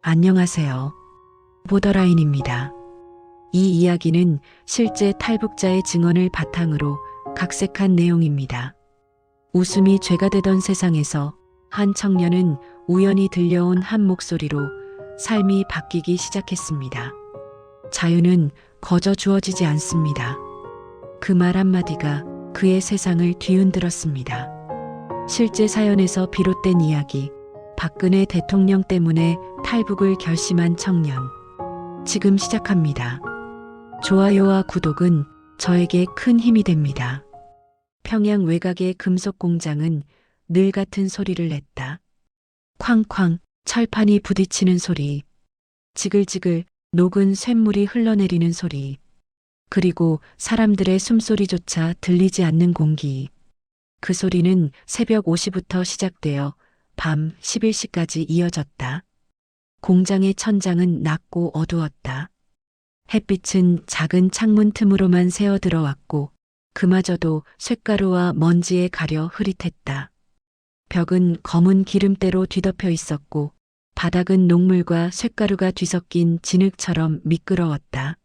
안녕하세요. 보더라인입니다. 이 이야기는 실제 탈북자의 증언을 바탕으로 각색한 내용입니다. 웃음이 죄가 되던 세상에서 한 청년은 우연히 들려온 한 목소리로 삶이 바뀌기 시작했습니다. 자유는 거저 주어지지 않습니다. 그 말 한마디가 그의 세상을 뒤흔들었습니다. 실제 사연에서 비롯된 이야기, 박근혜 대통령 때문에 탈북을 결심한 청년. 지금 시작합니다. 좋아요와 구독은 저에게 큰 힘이 됩니다. 평양 외곽의 금속 공장은 늘 같은 소리를 냈다. 쾅쾅 철판이 부딪히는 소리, 지글지글 녹은 쇳물이 흘러내리는 소리, 그리고 사람들의 숨소리조차 들리지 않는 공기. 그 소리는 새벽 5시부터 시작되어 밤 11시까지 이어졌다. 공장의 천장은 낮고 어두웠다. 햇빛은 작은 창문 틈으로만 새어 들어왔고 그마저도 쇳가루와 먼지에 가려 흐릿했다. 벽은 검은 기름때로 뒤덮여 있었고 바닥은 녹물과 쇳가루가 뒤섞인 진흙처럼 미끄러웠다.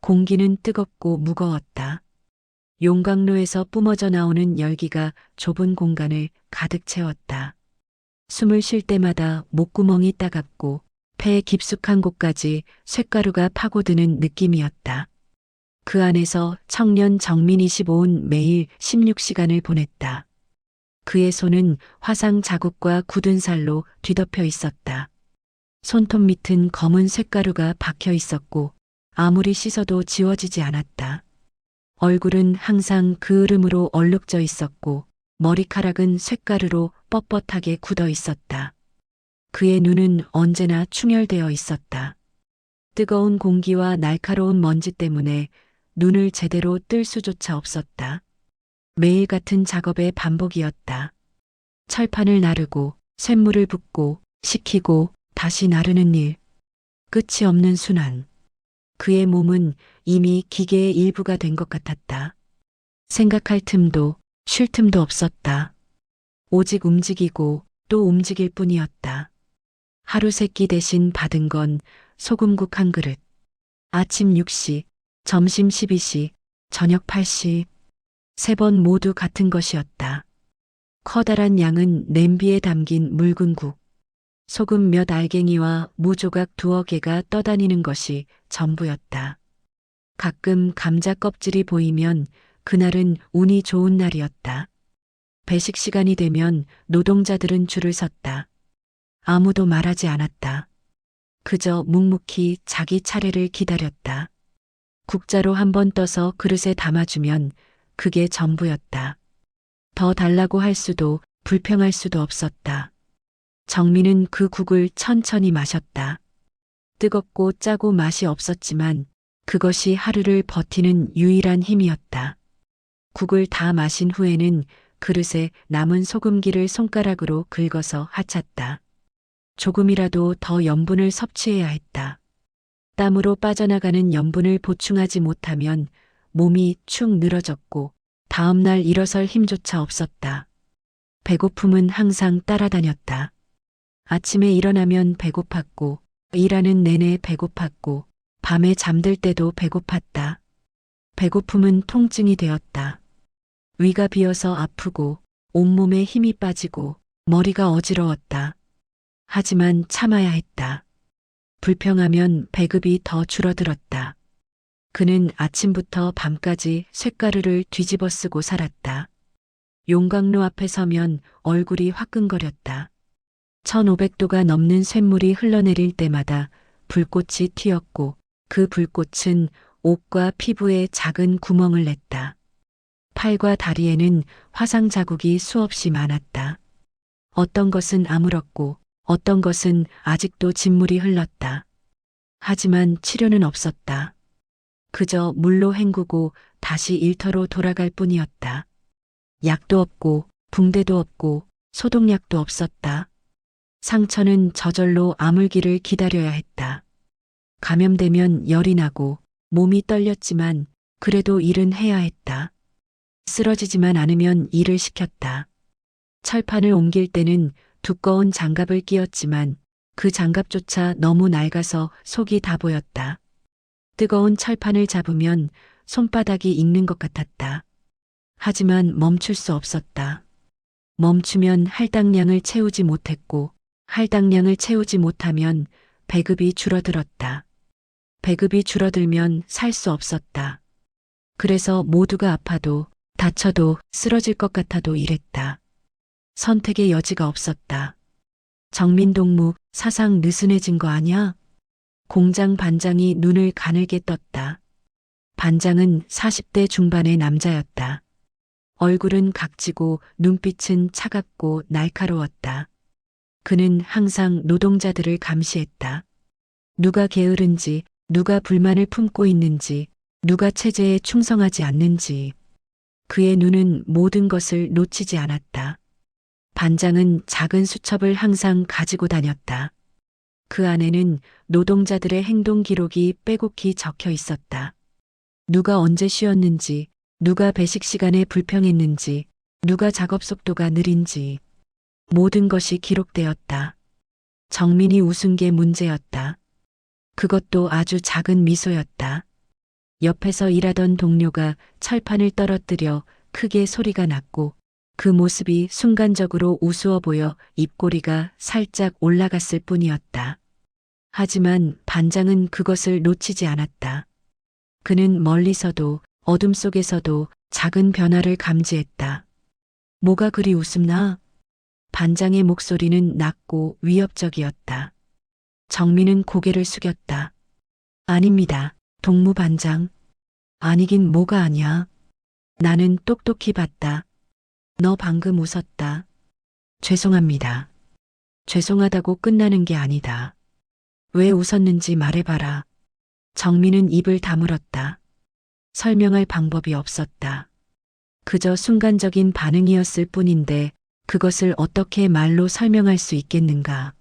공기는 뜨겁고 무거웠다. 용광로에서 뿜어져 나오는 열기가 좁은 공간을 가득 채웠다. 숨을 쉴 때마다 목구멍이 따갑고 폐 깊숙한 곳까지 쇳가루가 파고드는 느낌이었다. 그 안에서 청년 정민 25는 매일 16시간을 보냈다. 그의 손은 화상 자국과 굳은 살로 뒤덮여 있었다. 손톱 밑은 검은 쇳가루가 박혀 있었고 아무리 씻어도 지워지지 않았다. 얼굴은 항상 그 으름으로 얼룩져 있었고 머리카락은 쇳가루로 뻣뻣하게 굳어 있었다. 그의 눈은 언제나 충혈되어 있었다. 뜨거운 공기와 날카로운 먼지 때문에 눈을 제대로 뜰 수조차 없었다. 매일 같은 작업의 반복이었다. 철판을 나르고 쇳물을 붓고 식히고 다시 나르는 일. 끝이 없는 순환. 그의 몸은 이미 기계의 일부가 된 것 같았다. 생각할 틈도 쉴 틈도 없었다. 오직 움직이고 또 움직일 뿐이었다. 하루 세끼 대신 받은 건 소금국 한 그릇. 아침 6시, 점심 12시, 저녁 8시. 3번 모두 같은 것이었다. 커다란 양은 냄비에 담긴 묽은 국. 소금 몇 알갱이와 무 조각 2-개가 떠다니는 것이 전부였다. 가끔 감자 껍질이 보이면 그날은 운이 좋은 날이었다. 배식 시간이 되면 노동자들은 줄을 섰다. 아무도 말하지 않았다. 그저 묵묵히 자기 차례를 기다렸다. 국자로 한번 떠서 그릇에 담아주면 그게 전부였다. 더 달라고 할 수도 불평할 수도 없었다. 정민은 그 국을 천천히 마셨다. 뜨겁고 짜고 맛이 없었지만 그것이 하루를 버티는 유일한 힘이었다. 국을 다 마신 후에는 그릇에 남은 소금기를 손가락으로 긁어서 하찼다. 조금이라도 더 염분을 섭취해야 했다. 땀으로 빠져나가는 염분을 보충하지 못하면 몸이 축 늘어졌고 다음날 일어설 힘조차 없었다. 배고픔은 항상 따라다녔다. 아침에 일어나면 배고팠고 일하는 내내 배고팠고 밤에 잠들 때도 배고팠다. 배고픔은 통증이 되었다. 위가 비어서 아프고 온몸에 힘이 빠지고 머리가 어지러웠다. 하지만 참아야 했다. 불평하면 배급이 더 줄어들었다. 그는 아침부터 밤까지 쇳가루를 뒤집어 쓰고 살았다. 용광로 앞에 서면 얼굴이 화끈거렸다. 1500도가 넘는 쇳물이 흘러내릴 때마다 불꽃이 튀었고 그 불꽃은 옷과 피부에 작은 구멍을 냈다. 팔과 다리에는 화상 자국이 수없이 많았다. 어떤 것은 아물었고 어떤 것은 아직도 진물이 흘렀다. 하지만 치료는 없었다. 그저 물로 헹구고 다시 일터로 돌아갈 뿐이었다. 약도 없고 붕대도 없고 소독약도 없었다. 상처는 저절로 아물기를 기다려야 했다. 감염되면 열이 나고 몸이 떨렸지만 그래도 일은 해야 했다. 쓰러지지만 않으면 일을 시켰다. 철판을 옮길 때는 두꺼운 장갑을 끼웠지만 그 장갑조차 너무 낡아서 속이 다 보였다. 뜨거운 철판을 잡으면 손바닥이 익는 것 같았다. 하지만 멈출 수 없었다. 멈추면 할당량을 채우지 못했고, 할당량을 채우지 못하면 배급이 줄어들었다. 배급이 줄어들면 살 수 없었다. 그래서 모두가 아파도, 다쳐도, 쓰러질 것 같아도 일했다. 선택의 여지가 없었다. 정민동무, 사상 느슨해진 거 아냐? 공장 반장이 눈을 가늘게 떴다. 반장은 40대 중반의 남자였다. 얼굴은 각지고 눈빛은 차갑고 날카로웠다. 그는 항상 노동자들을 감시했다. 누가 게으른지, 누가 불만을 품고 있는지, 누가 체제에 충성하지 않는지. 그의 눈은 모든 것을 놓치지 않았다. 반장은 작은 수첩을 항상 가지고 다녔다. 그 안에는 노동자들의 행동 기록이 빼곡히 적혀 있었다. 누가 언제 쉬었는지, 누가 배식 시간에 불평했는지, 누가 작업 속도가 느린지. 모든 것이 기록되었다. 정민이 웃은 게 문제였다. 그것도 아주 작은 미소였다. 옆에서 일하던 동료가 철판을 떨어뜨려 크게 소리가 났고 그 모습이 순간적으로 우스워 보여 입꼬리가 살짝 올라갔을 뿐이었다. 하지만 반장은 그것을 놓치지 않았다. 그는 멀리서도 어둠 속에서도 작은 변화를 감지했다. 뭐가 그리 웃음나? 반장의 목소리는 낮고 위협적이었다. 정민은 고개를 숙였다. 아닙니다, 동무반장. 아니긴 뭐가 아냐. 나는 똑똑히 봤다. 너 방금 웃었다. 죄송합니다. 죄송하다고 끝나는 게 아니다. 왜 웃었는지 말해봐라. 정민은 입을 다물었다. 설명할 방법이 없었다. 그저 순간적인 반응이었을 뿐인데 그것을 어떻게 말로 설명할 수 있겠는가.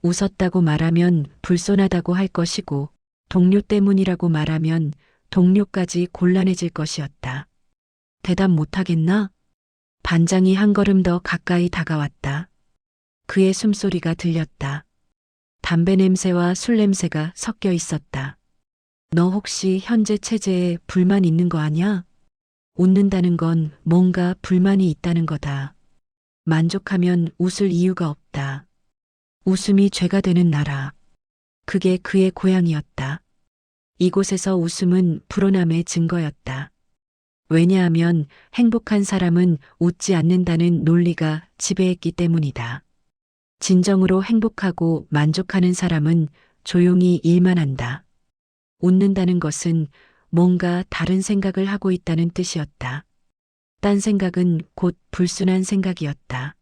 웃었다고 말하면 불손하다고 할 것이고 동료 때문이라고 말하면 동료까지 곤란해질 것이었다. 대답 못하겠나? 반장이 한 걸음 더 가까이 다가왔다. 그의 숨소리가 들렸다. 담배 냄새와 술 냄새가 섞여 있었다. 너 혹시 현재 체제에 불만 있는 거 아냐? 웃는다는 건 뭔가 불만이 있다는 거다. 만족하면 웃을 이유가 없다. 웃음이 죄가 되는 나라. 그게 그의 고향이었다. 이곳에서 웃음은 불온함의 증거였다. 왜냐하면 행복한 사람은 웃지 않는다는 논리가 지배했기 때문이다. 진정으로 행복하고 만족하는 사람은 조용히 일만 한다. 웃는다는 것은 뭔가 다른 생각을 하고 있다는 뜻이었다. 딴 생각은 곧 불순한 생각이었다.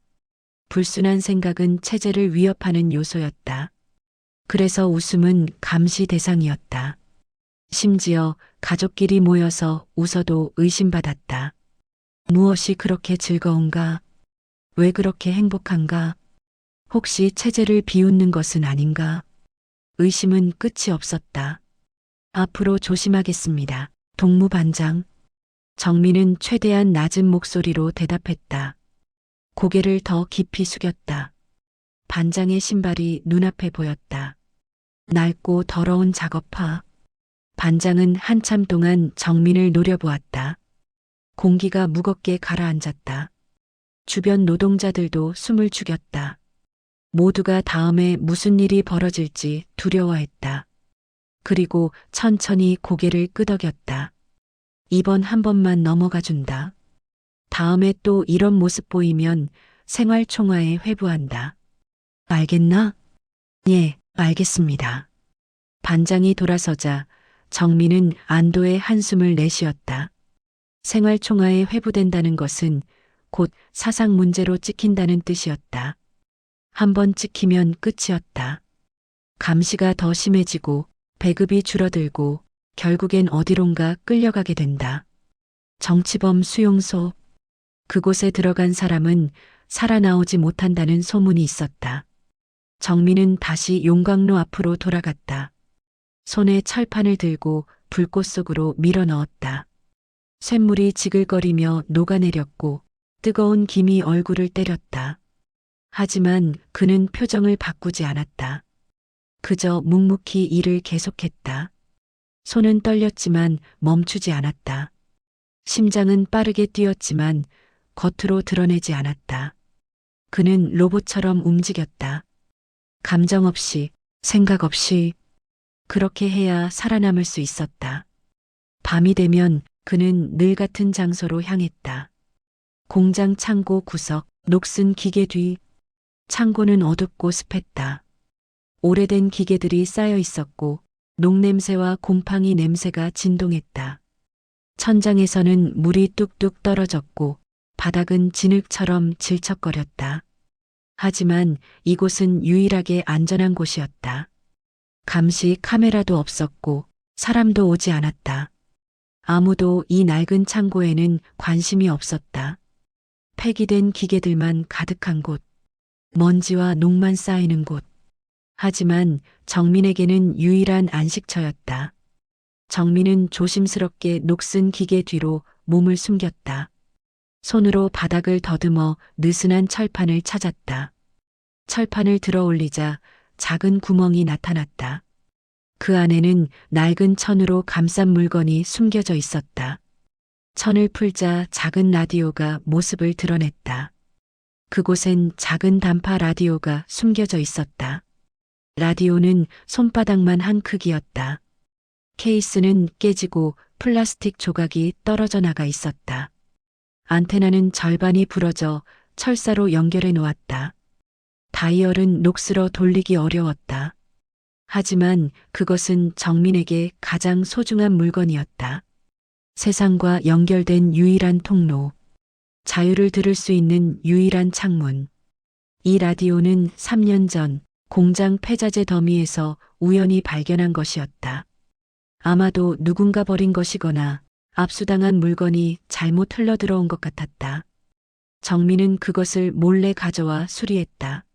불순한 생각은 체제를 위협하는 요소였다. 그래서 웃음은 감시 대상이었다. 심지어 가족끼리 모여서 웃어도 의심받았다. 무엇이 그렇게 즐거운가? 왜 그렇게 행복한가? 혹시 체제를 비웃는 것은 아닌가? 의심은 끝이 없었다. 앞으로 조심하겠습니다, 동무반장. 정민은 최대한 낮은 목소리로 대답했다. 고개를 더 깊이 숙였다. 반장의 신발이 눈앞에 보였다. 낡고 더러운 작업화. 반장은 한참 동안 정민을 노려보았다. 공기가 무겁게 가라앉았다. 주변 노동자들도 숨을 죽였다. 모두가 다음에 무슨 일이 벌어질지 두려워했다. 그리고 천천히 고개를 끄덕였다. 이번 한 번만 넘어가 준다. 다음에 또 이런 모습 보이면 생활총화에 회부한다. 알겠나? 예, 알겠습니다. 반장이 돌아서자 정민은 안도의 한숨을 내쉬었다. 생활총화에 회부된다는 것은 곧 사상 문제로 찍힌다는 뜻이었다. 한 번 찍히면 끝이었다. 감시가 더 심해지고 배급이 줄어들고 결국엔 어디론가 끌려가게 된다. 정치범 수용소. 그곳에 들어간 사람은 살아나오지 못한다는 소문이 있었다. 정민은 다시 용광로 앞으로 돌아갔다. 손에 철판을 들고 불꽃 속으로 밀어 넣었다. 쇳물이 지글거리며 녹아내렸고 뜨거운 김이 얼굴을 때렸다. 하지만 그는 표정을 바꾸지 않았다. 그저 묵묵히 일을 계속했다. 손은 떨렸지만 멈추지 않았다. 심장은 빠르게 뛰었지만 겉으로 드러내지 않았다. 그는 로봇처럼 움직였다. 감정 없이, 생각 없이. 그렇게 해야 살아남을 수 있었다. 밤이 되면 그는 늘 같은 장소로 향했다. 공장 창고 구석, 녹슨 기계 뒤. 창고는 어둡고 습했다. 오래된 기계들이 쌓여 있었고 녹냄새와 곰팡이 냄새가 진동했다. 천장에서는 물이 뚝뚝 떨어졌고 바닥은 진흙처럼 질척거렸다. 하지만 이곳은 유일하게 안전한 곳이었다. 감시 카메라도 없었고 사람도 오지 않았다. 아무도 이 낡은 창고에는 관심이 없었다. 폐기된 기계들만 가득한 곳, 먼지와 녹만 쌓이는 곳. 하지만 정민에게는 유일한 안식처였다. 정민은 조심스럽게 녹슨 기계 뒤로 몸을 숨겼다. 손으로 바닥을 더듬어 느슨한 철판을 찾았다. 철판을 들어 올리자 작은 구멍이 나타났다. 그 안에는 낡은 천으로 감싼 물건이 숨겨져 있었다. 천을 풀자 작은 라디오가 모습을 드러냈다. 그곳엔 작은 단파 라디오가 숨겨져 있었다. 라디오는 손바닥만 한 크기였다. 케이스는 깨지고 플라스틱 조각이 떨어져 나가 있었다. 안테나는 절반이 부러져 철사로 연결해 놓았다. 다이얼은 녹슬어 돌리기 어려웠다. 하지만 그것은 정민에게 가장 소중한 물건이었다. 세상과 연결된 유일한 통로, 자유를 들을 수 있는 유일한 창문. 이 라디오는 3년 전 공장 폐자재 더미에서 우연히 발견한 것이었다. 아마도 누군가 버린 것이거나 압수당한 물건이 잘못 흘러들어온 것 같았다. 정민은 그것을 몰래 가져와 수리했다.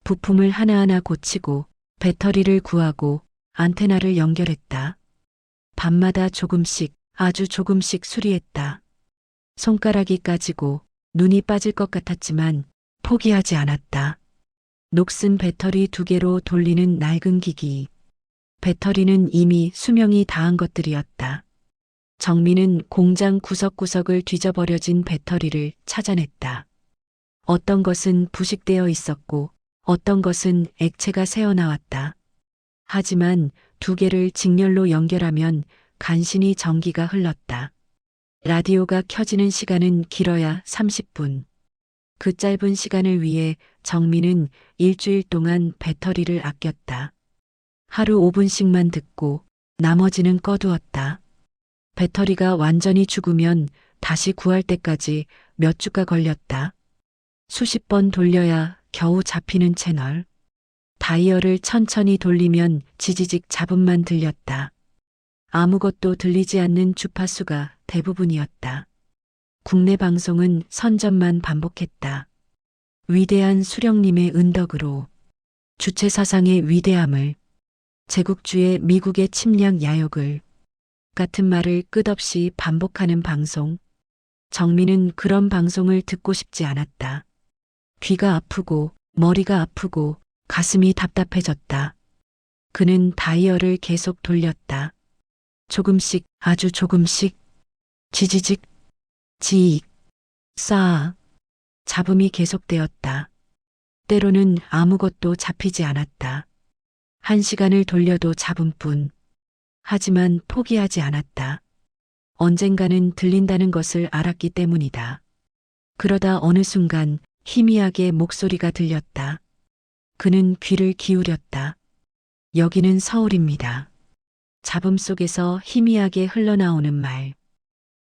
부품을 하나하나 고치고 배터리를 구하고 안테나를 연결했다. 밤마다 조금씩, 아주 조금씩 수리했다. 손가락이 까지고 눈이 빠질 것 같았지만 포기하지 않았다. 녹슨 배터리 2개로 돌리는 낡은 기기. 배터리는 이미 수명이 다한 것들이었다. 정민은 공장 구석구석을 뒤져버려진 배터리를 찾아냈다. 어떤 것은 부식되어 있었고 어떤 것은 액체가 새어나왔다. 하지만 2개를 직렬로 연결하면 간신히 전기가 흘렀다. 라디오가 켜지는 시간은 길어야 30분. 그 짧은 시간을 위해 정민은 일주일 동안 배터리를 아꼈다. 하루 5분씩만 듣고 나머지는 꺼두었다. 배터리가 완전히 죽으면 다시 구할 때까지 몇 주가 걸렸다. 수십 번 돌려야 겨우 잡히는 채널. 다이얼을 천천히 돌리면 지지직 잡음만 들렸다. 아무것도 들리지 않는 주파수가 대부분이었다. 국내 방송은 선전만 반복했다. 위대한 수령님의 은덕으로 주체 사상의 위대함을, 제국주의 미국의 침략 야욕을 같은 말을 끝없이 반복하는 방송. 정민은 그런 방송을 듣고 싶지 않았다. 귀가 아프고 머리가 아프고 가슴이 답답해졌다. 그는 다이얼을 계속 돌렸다. 조금씩, 아주 조금씩, 지지직, 지익, 싸. 잡음이 계속되었다. 때로는 아무것도 잡히지 않았다. 1시간을 돌려도 잡음뿐. 하지만 포기하지 않았다. 언젠가는 들린다는 것을 알았기 때문이다. 그러다 어느 순간 희미하게 목소리가 들렸다. 그는 귀를 기울였다. 여기는 서울입니다. 잡음 속에서 희미하게 흘러나오는 말.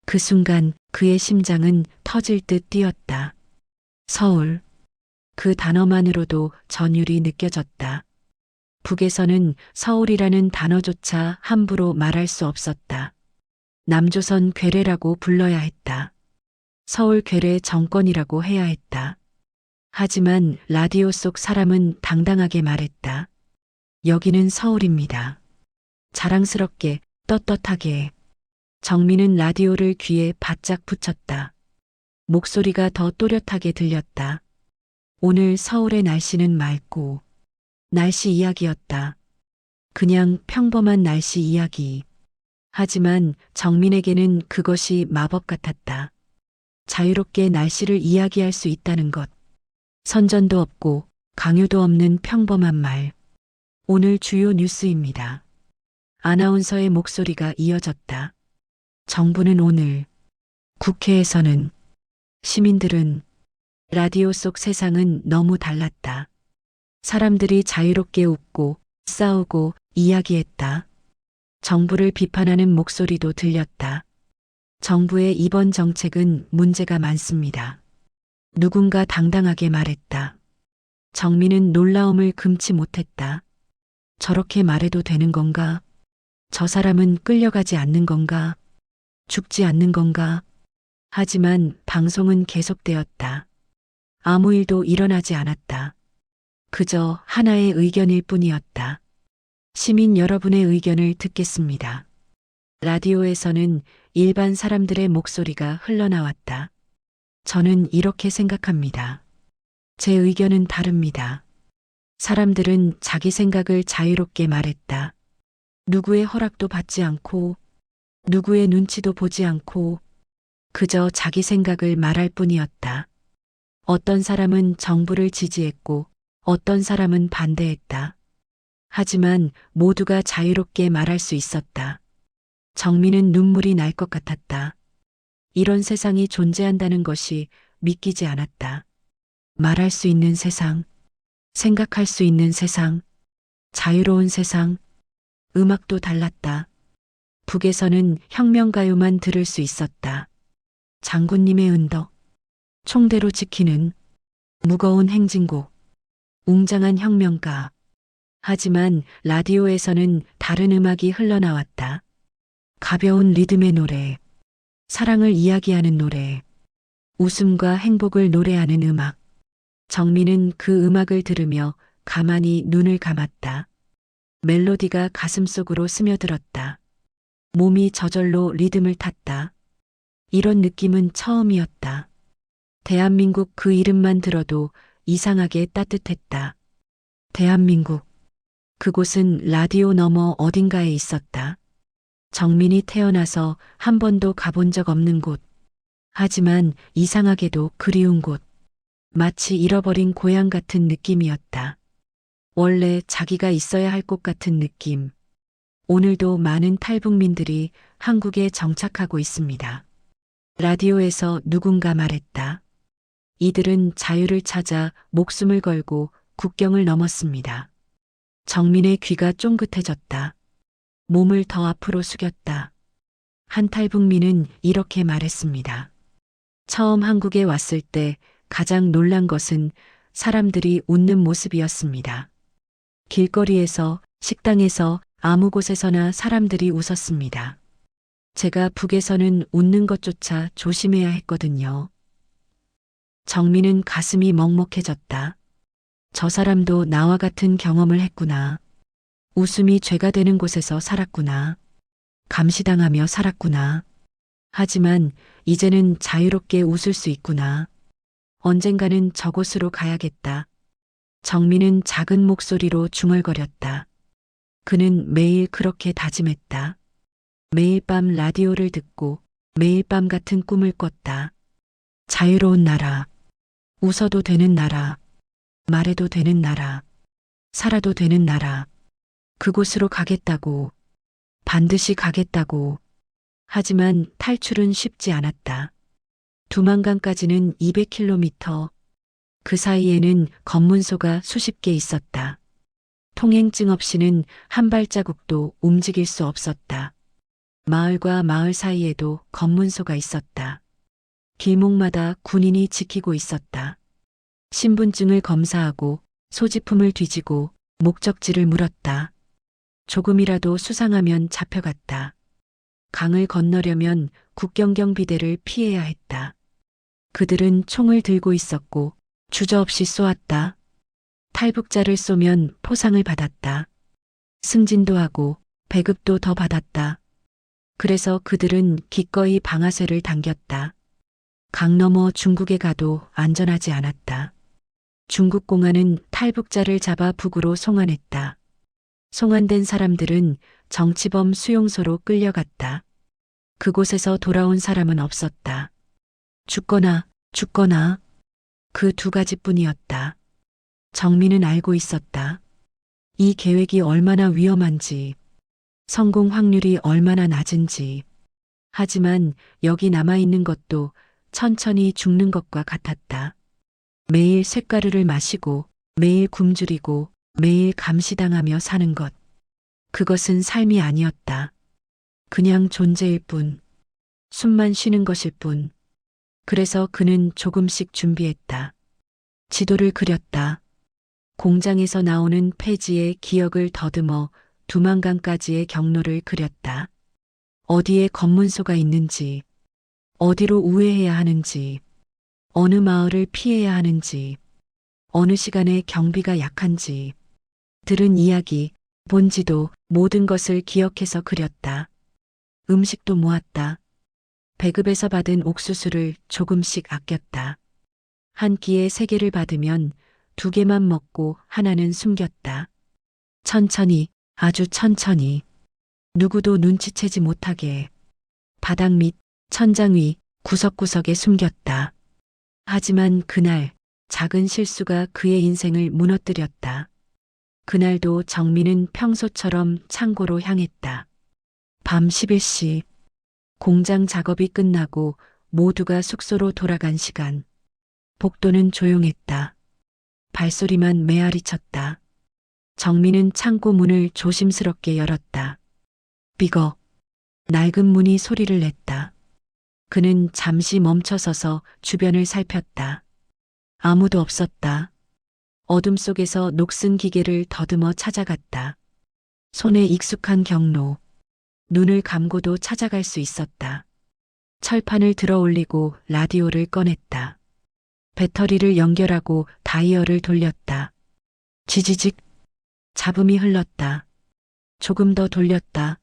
그 순간 그의 심장은 터질 듯 뛰었다. 서울. 그 단어만으로도 전율이 느껴졌다. 북에서는 서울이라는 단어조차 함부로 말할 수 없었다. 남조선 괴뢰라고 불러야 했다. 서울 괴뢰 정권이라고 해야 했다. 하지만 라디오 속 사람은 당당하게 말했다. 여기는 서울입니다. 자랑스럽게, 떳떳하게. 정민은 라디오를 귀에 바짝 붙였다. 목소리가 더 또렷하게 들렸다. 오늘 서울의 날씨는 맑고 날씨 이야기였다. 그냥 평범한 날씨 이야기. 하지만 정민에게는 그것이 마법 같았다. 자유롭게 날씨를 이야기할 수 있다는 것. 선전도 없고 강요도 없는 평범한 말. 오늘 주요 뉴스입니다. 아나운서의 목소리가 이어졌다. 정부는 오늘, 국회에서는, 시민들은, 라디오 속 세상은 너무 달랐다. 사람들이 자유롭게 웃고 싸우고 이야기했다. 정부를 비판하는 목소리도 들렸다. 정부의 이번 정책은 문제가 많습니다. 누군가 당당하게 말했다. 정민은 놀라움을 금치 못했다. 저렇게 말해도 되는 건가? 저 사람은 끌려가지 않는 건가? 죽지 않는 건가? 하지만 방송은 계속되었다. 아무 일도 일어나지 않았다. 그저 하나의 의견일 뿐이었다. 시민 여러분의 의견을 듣겠습니다. 라디오에서는 일반 사람들의 목소리가 흘러나왔다. 저는 이렇게 생각합니다. 제 의견은 다릅니다. 사람들은 자기 생각을 자유롭게 말했다. 누구의 허락도 받지 않고, 누구의 눈치도 보지 않고, 그저 자기 생각을 말할 뿐이었다. 어떤 사람은 정부를 지지했고, 어떤 사람은 반대했다. 하지만 모두가 자유롭게 말할 수 있었다. 정민은 눈물이 날 것 같았다. 이런 세상이 존재한다는 것이 믿기지 않았다. 말할 수 있는 세상, 생각할 수 있는 세상, 자유로운 세상, 음악도 달랐다. 북에서는 혁명가요만 들을 수 있었다. 장군님의 은덕, 총대로 지키는 무거운 행진곡, 웅장한 혁명가. 하지만 라디오에서는 다른 음악이 흘러나왔다. 가벼운 리듬의 노래, 사랑을 이야기하는 노래, 웃음과 행복을 노래하는 음악. 정민은 그 음악을 들으며 가만히 눈을 감았다. 멜로디가 가슴속으로 스며들었다. 몸이 저절로 리듬을 탔다. 이런 느낌은 처음이었다. 대한민국 그 이름만 들어도 이상하게 따뜻했다. 대한민국. 그곳은 라디오 너머 어딘가에 있었다. 정민이 태어나서 한 번도 가본 적 없는 곳. 하지만 이상하게도 그리운 곳. 마치 잃어버린 고향 같은 느낌이었다. 원래 자기가 있어야 할 곳 같은 느낌. 오늘도 많은 탈북민들이 한국에 정착하고 있습니다. 라디오에서 누군가 말했다. 이들은 자유를 찾아 목숨을 걸고 국경을 넘었습니다. 정민의 귀가 쫑긋해졌다. 몸을 더 앞으로 숙였다. 한 탈북민은 이렇게 말했습니다. 처음 한국에 왔을 때 가장 놀란 것은 사람들이 웃는 모습이었습니다. 길거리에서, 식당에서, 아무 곳에서나 사람들이 웃었습니다. 제가 북에서는 웃는 것조차 조심해야 했거든요. 정민은 가슴이 먹먹해졌다. 저 사람도 나와 같은 경험을 했구나. 웃음이 죄가 되는 곳에서 살았구나. 감시당하며 살았구나. 하지만 이제는 자유롭게 웃을 수 있구나. 언젠가는 저곳으로 가야겠다. 정민은 작은 목소리로 중얼거렸다. 그는 매일 그렇게 다짐했다. 매일 밤 라디오를 듣고 매일 밤 같은 꿈을 꿨다. 자유로운 나라, 웃어도 되는 나라, 말해도 되는 나라, 살아도 되는 나라. 그곳으로 가겠다고, 반드시 가겠다고. 하지만 탈출은 쉽지 않았다. 두만강까지는 200km. 그 사이에는 검문소가 수십 개 있었다. 통행증 없이는 한 발자국도 움직일 수 없었다. 마을과 마을 사이에도 검문소가 있었다. 길목마다 군인이 지키고 있었다. 신분증을 검사하고 소지품을 뒤지고 목적지를 물었다. 조금이라도 수상하면 잡혀갔다. 강을 건너려면 국경경 비대를 피해야 했다. 그들은 총을 들고 있었고 주저없이 쏘았다. 탈북자를 쏘면 포상을 받았다. 승진도 하고 배급도 더 받았다. 그래서 그들은 기꺼이 방아쇠를 당겼다. 강 너머 중국에 가도 안전하지 않았다. 중국 공안은 탈북자를 잡아 북으로 송환했다. 송환된 사람들은 정치범 수용소로 끌려갔다. 그곳에서 돌아온 사람은 없었다. 죽거나 죽거나 그 두 가지뿐이었다. 정민은 알고 있었다. 이 계획이 얼마나 위험한지, 성공 확률이 얼마나 낮은지. 하지만 여기 남아있는 것도 천천히 죽는 것과 같았다. 매일 쇳가루를 마시고, 매일 굶주리고, 매일 감시당하며 사는 것. 그것은 삶이 아니었다. 그냥 존재일 뿐. 숨만 쉬는 것일 뿐. 그래서 그는 조금씩 준비했다. 지도를 그렸다. 공장에서 나오는 폐지의 기억을 더듬어 두만강까지의 경로를 그렸다. 어디에 검문소가 있는지, 어디로 우회해야 하는지, 어느 마을을 피해야 하는지, 어느 시간에 경비가 약한지, 들은 이야기, 본 지도 모든 것을 기억해서 그렸다. 음식도 모았다. 배급에서 받은 옥수수를 조금씩 아꼈다. 한 끼에 3개를 받으면 2개만 먹고 하나는 숨겼다. 천천히, 아주 천천히. 누구도 눈치채지 못하게 바닥 밑, 천장 위, 구석구석에 숨겼다. 하지만 그날 작은 실수가 그의 인생을 무너뜨렸다. 그날도 정민은 평소처럼 창고로 향했다. 밤 11시, 공장 작업이 끝나고 모두가 숙소로 돌아간 시간. 복도는 조용했다. 발소리만 메아리 쳤다. 정민은 창고 문을 조심스럽게 열었다. 삐걱. 낡은 문이 소리를 냈다. 그는 잠시 멈춰서서 주변을 살폈다. 아무도 없었다. 어둠 속에서 녹슨 기계를 더듬어 찾아갔다. 손에 익숙한 경로. 눈을 감고도 찾아갈 수 있었다. 철판을 들어 올리고 라디오를 꺼냈다. 배터리를 연결하고 다이얼을 돌렸다. 지지직. 잡음이 흘렀다. 조금 더 돌렸다.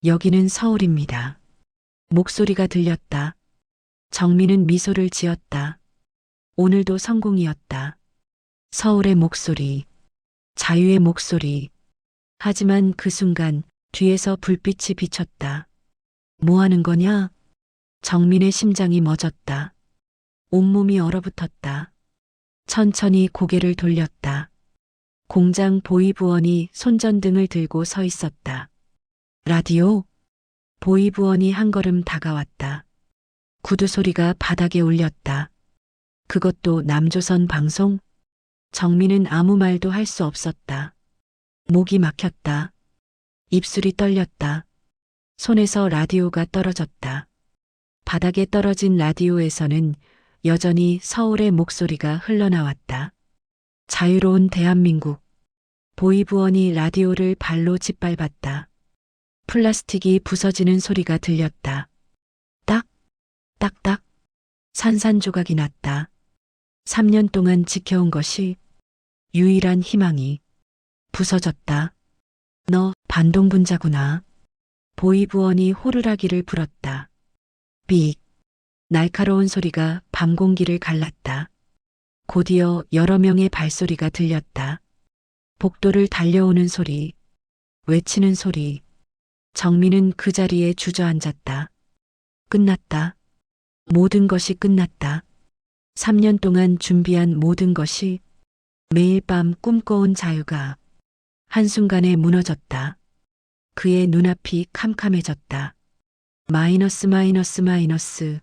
여기는 서울입니다. 목소리가 들렸다. 정민은 미소를 지었다. 오늘도 성공이었다. 서울의 목소리. 자유의 목소리. 하지만 그 순간 뒤에서 불빛이 비쳤다. 뭐 하는 거냐? 정민의 심장이 멎었다. 온몸이 얼어붙었다. 천천히 고개를 돌렸다. 공장 보이부원이 손전등을 들고 서 있었다. 라디오? 보이부원이 한 걸음 다가왔다. 구두 소리가 바닥에 울렸다. 그것도 남조선 방송? 정민은 아무 말도 할 수 없었다. 목이 막혔다. 입술이 떨렸다. 손에서 라디오가 떨어졌다. 바닥에 떨어진 라디오에서는 여전히 서울의 목소리가 흘러나왔다. 자유로운 대한민국. 보이부원이 라디오를 발로 짓밟았다. 플라스틱이 부서지는 소리가 들렸다. 딱, 딱딱. 산산조각이 났다. 3년 동안 지켜온 것이, 유일한 희망이 부서졌다. 너 반동분자구나. 보이부원이 호루라기를 불었다. 삑. 날카로운 소리가 밤 공기를 갈랐다. 곧이어 여러 명의 발소리가 들렸다. 복도를 달려오는 소리, 외치는 소리. 정민은 그 자리에 주저앉았다. 끝났다. 모든 것이 끝났다. 3년 동안 준비한 모든 것이, 매일 밤 꿈꿔온 자유가 한순간에 무너졌다. 그의 눈앞이 캄캄해졌다. 마이너스 마이너스 마이너스.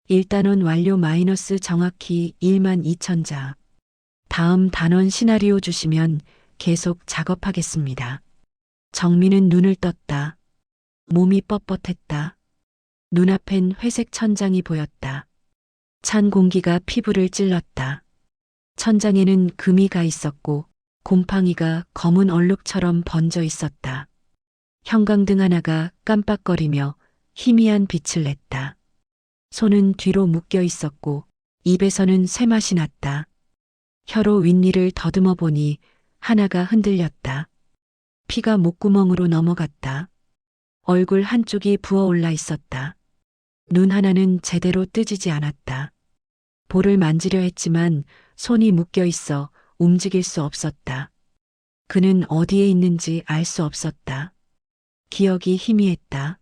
1단원 완료 마이너스 정확히 12,000자. 다음 단원 시나리오 주시면 계속 작업하겠습니다. 정민은 눈을 떴다. 몸이 뻣뻣했다. 눈앞엔 회색 천장이 보였다. 찬 공기가 피부를 찔렀다. 천장에는 금이 가 있었고 곰팡이가 검은 얼룩처럼 번져 있었다. 형광등 하나가 깜빡거리며 희미한 빛을 냈다. 손은 뒤로 묶여 있었고 입에서는 쇠맛이 났다. 혀로 윗니를 더듬어 보니 하나가 흔들렸다. 피가 목구멍으로 넘어갔다. 얼굴 한쪽이 부어올라 있었다. 눈 하나는 제대로 뜨지지 않았다. 볼을 만지려 했지만 손이 묶여 있어 움직일 수 없었다. 그는 어디에 있는지 알 수 없었다. 기억이 희미했다.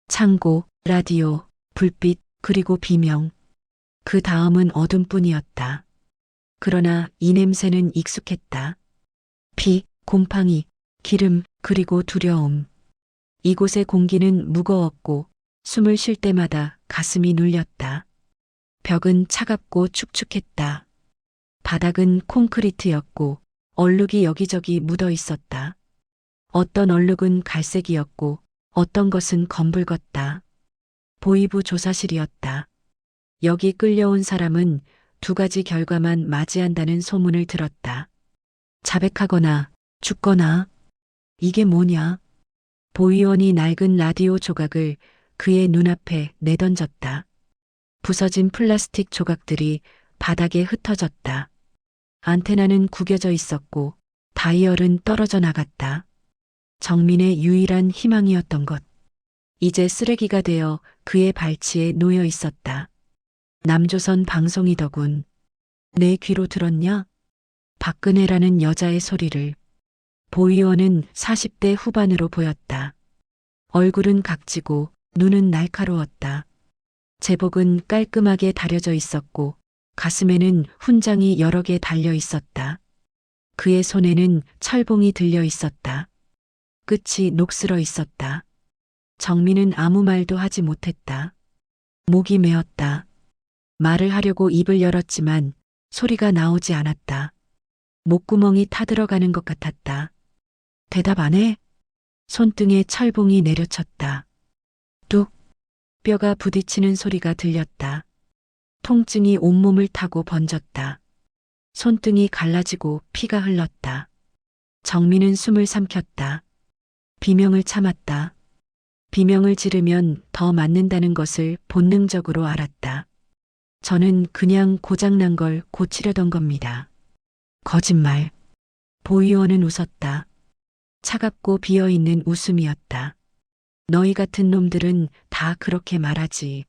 창고, 라디오, 불빛, 그리고 비명. 그 다음은 어둠뿐이었다. 그러나 이 냄새는 익숙했다. 피, 곰팡이, 기름, 그리고 두려움. 이곳의 공기는 무거웠고 숨을 쉴 때마다 가슴이 눌렸다. 벽은 차갑고 축축했다. 바닥은 콘크리트였고 얼룩이 여기저기 묻어 있었다. 어떤 얼룩은 갈색이었고 어떤 것은 검붉었다. 보이부 조사실이었다. 여기 끌려온 사람은 두 가지 결과만 맞이한다는 소문을 들었다. 자백하거나 죽거나. 이게 뭐냐? 보위원이 낡은 라디오 조각을 그의 눈앞에 내던졌다. 부서진 플라스틱 조각들이 바닥에 흩어졌다. 안테나는 구겨져 있었고 다이얼은 떨어져 나갔다. 정민의 유일한 희망이었던 것. 이제 쓰레기가 되어 그의 발치에 놓여 있었다. 남조선 방송이더군. 내 귀로 들었냐? 박근혜라는 여자의 소리를. 보위원은 40대 후반으로 보였다. 얼굴은 각지고 눈은 날카로웠다. 제복은 깔끔하게 다려져 있었고 가슴에는 훈장이 여러 개 달려 있었다. 그의 손에는 철봉이 들려 있었다. 끝이 녹슬어 있었다. 정민은 아무 말도 하지 못했다. 목이 메었다. 말을 하려고 입을 열었지만 소리가 나오지 않았다. 목구멍이 타들어가는 것 같았다. 대답 안 해? 손등에 철봉이 내려쳤다. 뚝. 뼈가 부딪히는 소리가 들렸다. 통증이 온몸을 타고 번졌다. 손등이 갈라지고 피가 흘렀다. 정민은 숨을 삼켰다. 비명을 참았다. 비명을 지르면 더 맞는다는 것을 본능적으로 알았다. 저는 그냥 고장난 걸 고치려던 겁니다. 거짓말. 보위원은 웃었다. 차갑고 비어있는 웃음이었다. 너희 같은 놈들은 다 그렇게 말하지.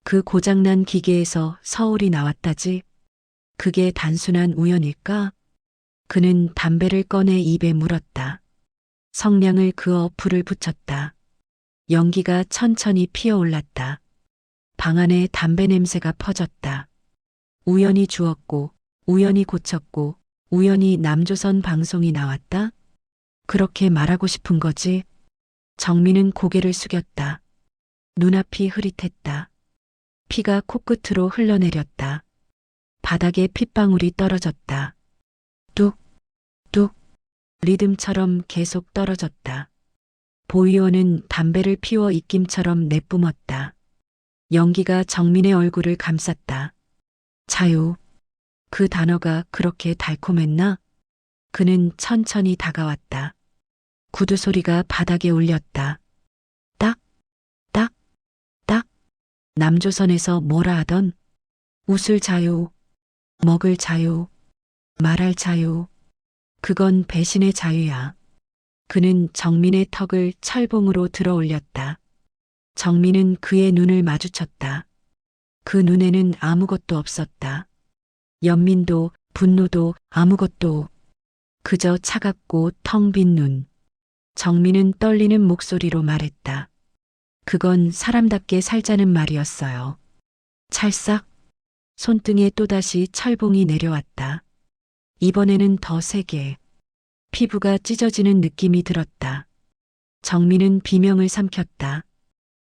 그 고장난 기계에서 서울이 나왔다지. 그게 단순한 우연일까? 그는 담배를 꺼내 입에 물었다. 성냥을 그어 불을 붙였다. 연기가 천천히 피어올랐다. 방 안에 담배 냄새가 퍼졌다. 우연히 주었고, 우연히 고쳤고, 우연히 남조선 방송이 나왔다? 그렇게 말하고 싶은 거지? 정민은 고개를 숙였다. 눈앞이 흐릿했다. 피가 코끝으로 흘러내렸다. 바닥에 핏방울이 떨어졌다. 뚝, 뚝, 리듬처럼 계속 떨어졌다. 보위원은 담배를 피워 입김처럼 내뿜었다. 연기가 정민의 얼굴을 감쌌다. 자유. 그 단어가 그렇게 달콤했나? 그는 천천히 다가왔다. 구두 소리가 바닥에 울렸다. 딱, 딱, 딱. 남조선에서 뭐라 하던? 웃을 자유, 먹을 자유, 말할 자유. 그건 배신의 자유야. 그는 정민의 턱을 철봉으로 들어 올렸다. 정민은 그의 눈을 마주쳤다. 그 눈에는 아무것도 없었다. 연민도 분노도 아무것도. 그저 차갑고 텅 빈 눈. 정민은 떨리는 목소리로 말했다. 그건 사람답게 살자는 말이었어요. 찰싹. 손등에 또다시 철봉이 내려왔다. 이번에는 더 세게. 피부가 찢어지는 느낌이 들었다. 정민은 비명을 삼켰다.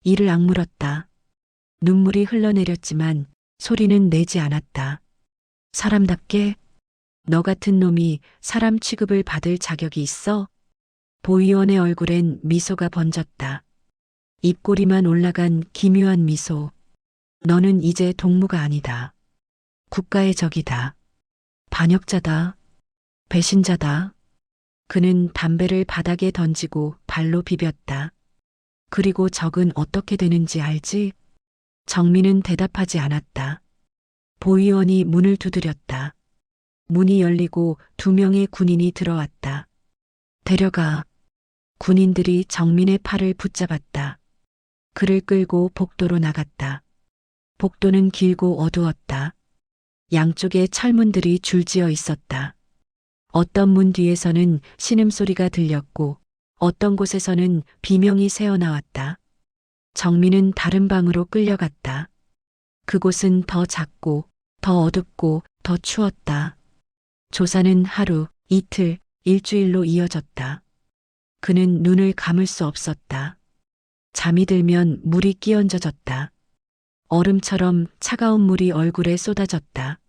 이를 악물었다. 눈물이 흘러내렸지만 소리는 내지 않았다. 사람답게? 너 같은 놈이 사람 취급을 받을 자격이 있어? 보위원의 얼굴엔 미소가 번졌다. 입꼬리만 올라간 기묘한 미소. 너는 이제 동무가 아니다. 국가의 적이다. 반역자다. 배신자다. 그는 담배를 바닥에 던지고 발로 비볐다. 그리고 적은 어떻게 되는지 알지? 정민은 대답하지 않았다. 보위원이 문을 두드렸다. 문이 열리고 2명의 군인이 들어왔다. 데려가. 군인들이 정민의 팔을 붙잡았다. 그를 끌고 복도로 나갔다. 복도는 길고 어두웠다. 양쪽에 철문들이 줄지어 있었다. 어떤 문 뒤에서는 신음소리가 들렸고 어떤 곳에서는 비명이 새어나왔다. 정민은 다른 방으로 끌려갔다. 그곳은 더 작고 더 어둡고 더 추웠다. 조사는 하루, 이틀, 일주일로 이어졌다. 그는 눈을 감을 수 없었다. 잠이 들면 물이 끼얹어졌다. 얼음처럼 차가운 물이 얼굴에 쏟아졌다.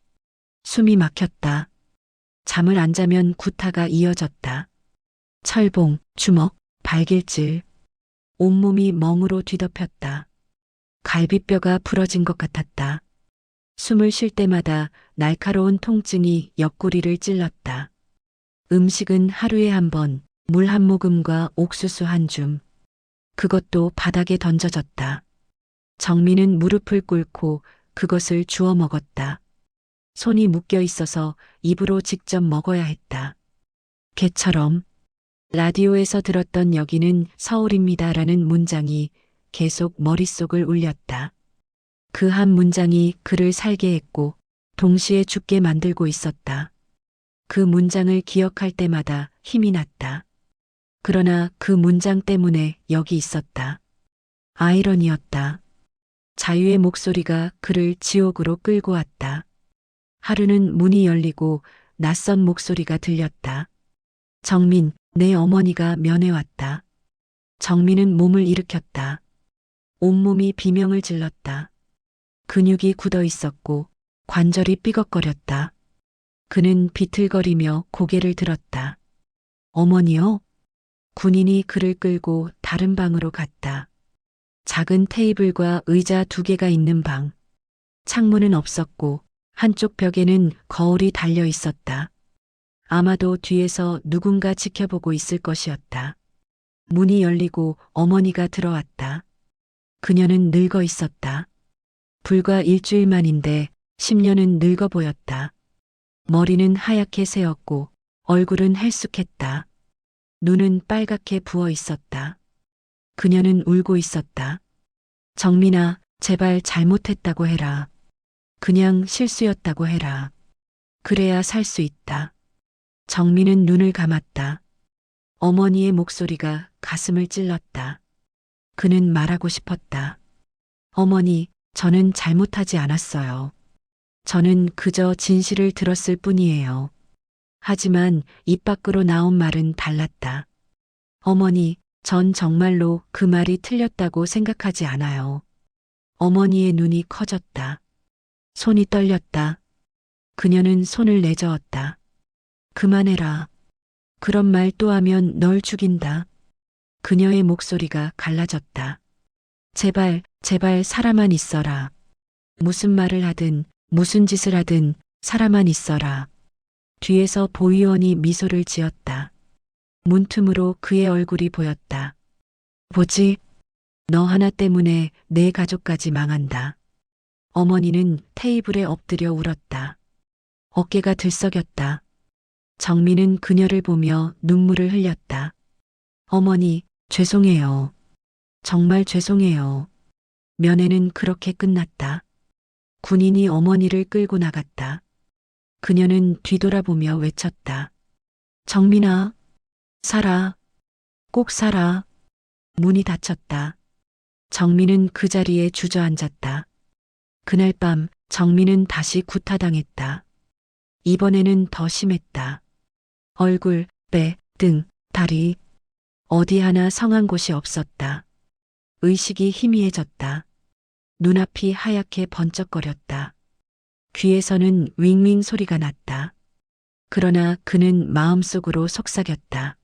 숨이 막혔다. 잠을 안 자면 구타가 이어졌다. 철봉, 주먹, 발길질. 온몸이 멍으로 뒤덮였다. 갈비뼈가 부러진 것 같았다. 숨을 쉴 때마다 날카로운 통증이 옆구리를 찔렀다. 음식은 하루에 한 번, 물 한 모금과 옥수수 한 줌. 그것도 바닥에 던져졌다. 정민은 무릎을 꿇고 그것을 주워 먹었다. 손이 묶여 있어서 입으로 직접 먹어야 했다. 개처럼. 라디오에서 들었던 여기는 서울입니다라는 문장이 계속 머릿속을 울렸다. 그 한 문장이 그를 살게 했고 동시에 죽게 만들고 있었다. 그 문장을 기억할 때마다 힘이 났다. 그러나 그 문장 때문에 여기 있었다. 아이러니였다. 자유의 목소리가 그를 지옥으로 끌고 왔다. 하루는 문이 열리고 낯선 목소리가 들렸다. 정민, 내 어머니가 면회 왔다. 정민은 몸을 일으켰다. 온몸이 비명을 질렀다. 근육이 굳어 있었고 관절이 삐걱거렸다. 그는 비틀거리며 고개를 들었다. 어머니요? 군인이 그를 끌고 다른 방으로 갔다. 작은 테이블과 의자 2개가 있는 방. 창문은 없었고 한쪽 벽에는 거울이 달려 있었다. 아마도 뒤에서 누군가 지켜보고 있을 것이었다. 문이 열리고 어머니가 들어왔다. 그녀는 늙어 있었다. 불과 일주일 만인데 10년은 늙어 보였다. 머리는 하얗게 새었고 얼굴은 헬쑥했다. 눈은 빨갛게 부어 있었다. 그녀는 울고 있었다. 정민아, 제발 잘못했다고 해라. 그냥 실수였다고 해라. 그래야 살 수 있다. 정민은 눈을 감았다. 어머니의 목소리가 가슴을 찔렀다. 그는 말하고 싶었다. 어머니, 저는 잘못하지 않았어요. 저는 그저 진실을 들었을 뿐이에요. 하지만 입 밖으로 나온 말은 달랐다. 어머니, 전 정말로 그 말이 틀렸다고 생각하지 않아요. 어머니의 눈이 커졌다. 손이 떨렸다. 그녀는 손을 내저었다. 그만해라. 그런 말 또 하면 널 죽인다. 그녀의 목소리가 갈라졌다. 제발, 제발 살아만 있어라. 무슨 말을 하든, 무슨 짓을 하든 살아만 있어라. 뒤에서 보위원이 미소를 지었다. 문틈으로 그의 얼굴이 보였다. 뭐지? 너 하나 때문에 내 가족까지 망한다. 어머니는 테이블에 엎드려 울었다. 어깨가 들썩였다. 정민은 그녀를 보며 눈물을 흘렸다. 어머니, 죄송해요. 정말 죄송해요. 면회는 그렇게 끝났다. 군인이 어머니를 끌고 나갔다. 그녀는 뒤돌아보며 외쳤다. 정민아, 살아. 꼭 살아. 문이 닫혔다. 정민은 그 자리에 주저앉았다. 그날 밤 정민은 다시 구타당했다. 이번에는 더 심했다. 얼굴, 배, 등, 다리. 어디 하나 성한 곳이 없었다. 의식이 희미해졌다. 눈앞이 하얗게 번쩍거렸다. 귀에서는 윙윙 소리가 났다. 그러나 그는 마음속으로 속삭였다.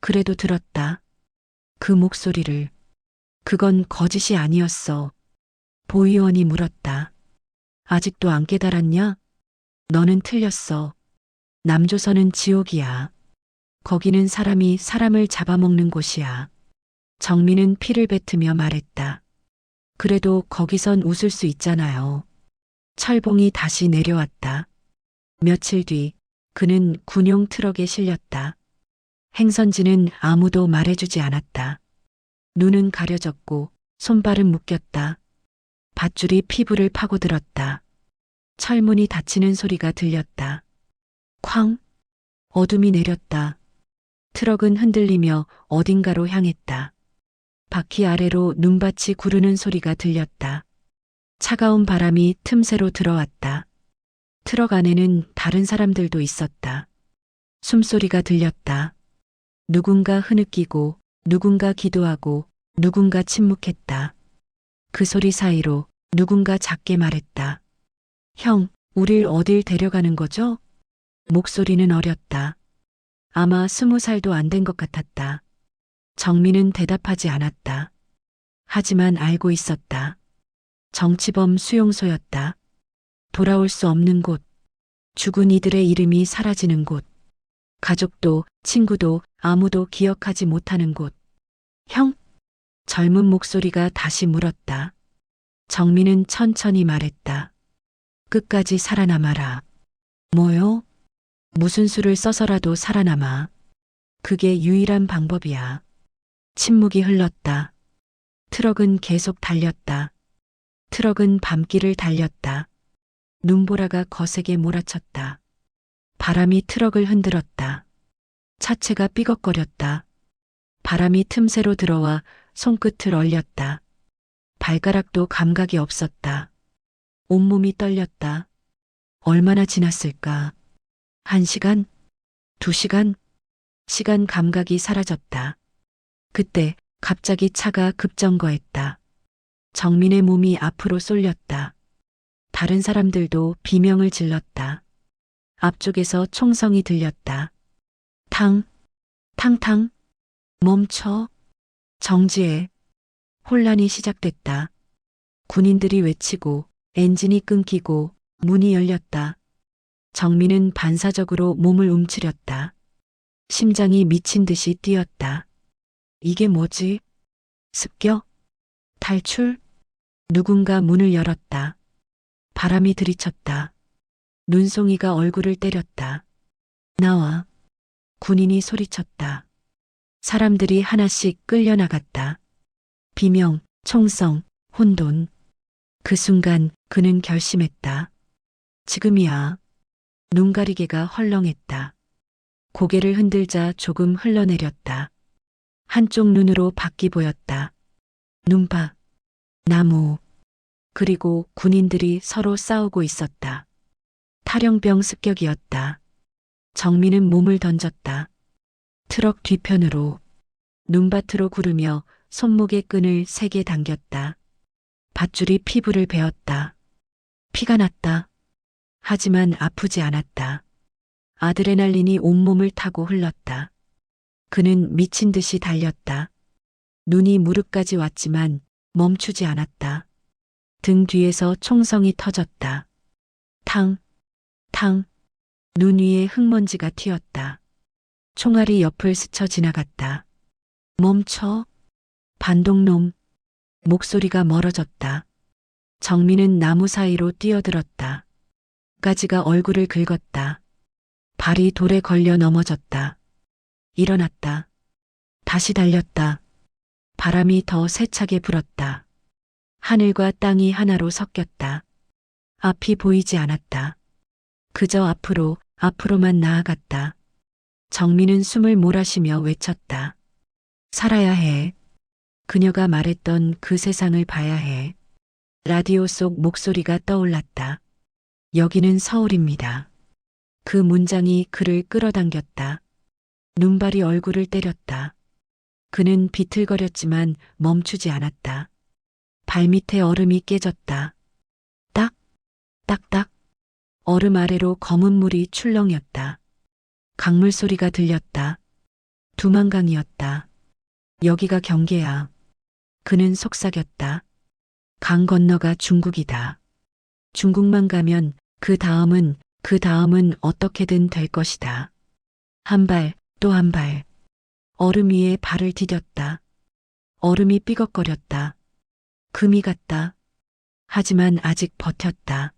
그래도 들었다. 그 목소리를. 그건 거짓이 아니었어. 보위원이 물었다. 아직도 안 깨달았냐? 너는 틀렸어. 남조선은 지옥이야. 거기는 사람이 사람을 잡아먹는 곳이야. 정민은 피를 뱉으며 말했다. 그래도 거기선 웃을 수 있잖아요. 철봉이 다시 내려왔다. 며칠 뒤 그는 군용 트럭에 실렸다. 행선지는 아무도 말해주지 않았다. 눈은 가려졌고 손발은 묶였다. 밧줄이 피부를 파고들었다. 철문이 닫히는 소리가 들렸다. 쾅! 어둠이 내렸다. 트럭은 흔들리며 어딘가로 향했다. 바퀴 아래로 눈밭이 구르는 소리가 들렸다. 차가운 바람이 틈새로 들어왔다. 트럭 안에는 다른 사람들도 있었다. 숨소리가 들렸다. 누군가 흐느끼고, 누군가 기도하고, 누군가 침묵했다. 그 소리 사이로 누군가 작게 말했다. 형, 우릴 어딜 데려가는 거죠? 목소리는 어렸다. 아마 20살도 안 된 것 같았다. 정민은 대답하지 않았다. 하지만 알고 있었다. 정치범 수용소였다. 돌아올 수 없는 곳. 죽은 이들의 이름이 사라지는 곳. 가족도 친구도 아무도 기억하지 못하는 곳. 형? 젊은 목소리가 다시 물었다. 정민은 천천히 말했다. 끝까지 살아남아라. 뭐요? 무슨 수를 써서라도 살아남아. 그게 유일한 방법이야. 침묵이 흘렀다. 트럭은 계속 달렸다. 트럭은 밤길을 달렸다. 눈보라가 거세게 몰아쳤다. 바람이 트럭을 흔들었다. 차체가 삐걱거렸다. 바람이 틈새로 들어와 손끝을 얼렸다. 발가락도 감각이 없었다. 온몸이 떨렸다. 얼마나 지났을까? 1시간? 2시간? 시간 감각이 사라졌다. 그때 갑자기 차가 급정거했다. 정민의 몸이 앞으로 쏠렸다. 다른 사람들도 비명을 질렀다. 앞쪽에서 총성이 들렸다. 탕, 탕탕, 멈춰, 정지해. 혼란이 시작됐다. 군인들이 외치고 엔진이 끊기고 문이 열렸다. 정민은 반사적으로 몸을 움츠렸다. 심장이 미친 듯이 뛰었다. 이게 뭐지? 습격? 탈출? 누군가 문을 열었다. 바람이 들이쳤다. 눈송이가 얼굴을 때렸다. 나와. 군인이 소리쳤다. 사람들이 하나씩 끌려나갔다. 비명, 총성, 혼돈. 그 순간 그는 결심했다. 지금이야. 눈가리개가 헐렁했다. 고개를 흔들자 조금 흘러내렸다. 한쪽 눈으로 밖이 보였다. 눈밭, 나무, 그리고 군인들이 서로 싸우고 있었다. 탈영병 습격이었다. 정민은 몸을 던졌다. 트럭 뒤편으로, 눈밭으로 구르며 손목의 끈을 세게 당겼다. 밧줄이 피부를 베었다. 피가 났다. 하지만 아프지 않았다. 아드레날린이 온몸을 타고 흘렀다. 그는 미친 듯이 달렸다. 눈이 무릎까지 왔지만 멈추지 않았다. 등 뒤에서 총성이 터졌다. 탕, 탕, 눈 위에 흙먼지가 튀었다. 총알이 옆을 스쳐 지나갔다. 멈춰, 반동놈. 목소리가 멀어졌다. 정민은 나무 사이로 뛰어들었다. 가지가 얼굴을 긁었다. 발이 돌에 걸려 넘어졌다. 일어났다. 다시 달렸다. 바람이 더 세차게 불었다. 하늘과 땅이 하나로 섞였다. 앞이 보이지 않았다. 그저 앞으로, 앞으로만 나아갔다. 정민은 숨을 몰아쉬며 외쳤다. 살아야 해. 그녀가 말했던 그 세상을 봐야 해. 라디오 속 목소리가 떠올랐다. 여기는 서울입니다. 그 문장이 그를 끌어당겼다. 눈발이 얼굴을 때렸다. 그는 비틀거렸지만 멈추지 않았다. 발밑에 얼음이 깨졌다. 딱, 딱딱. 얼음 아래로 검은 물이 출렁였다. 강물 소리가 들렸다. 두만강이었다. 여기가 경계야. 그는 속삭였다. 강 건너가 중국이다. 중국만 가면 그 다음은 어떻게든 될 것이다. 한 발, 또 한 발. 얼음 위에 발을 디뎠다. 얼음이 삐걱거렸다. 금이 갔다. 하지만 아직 버텼다.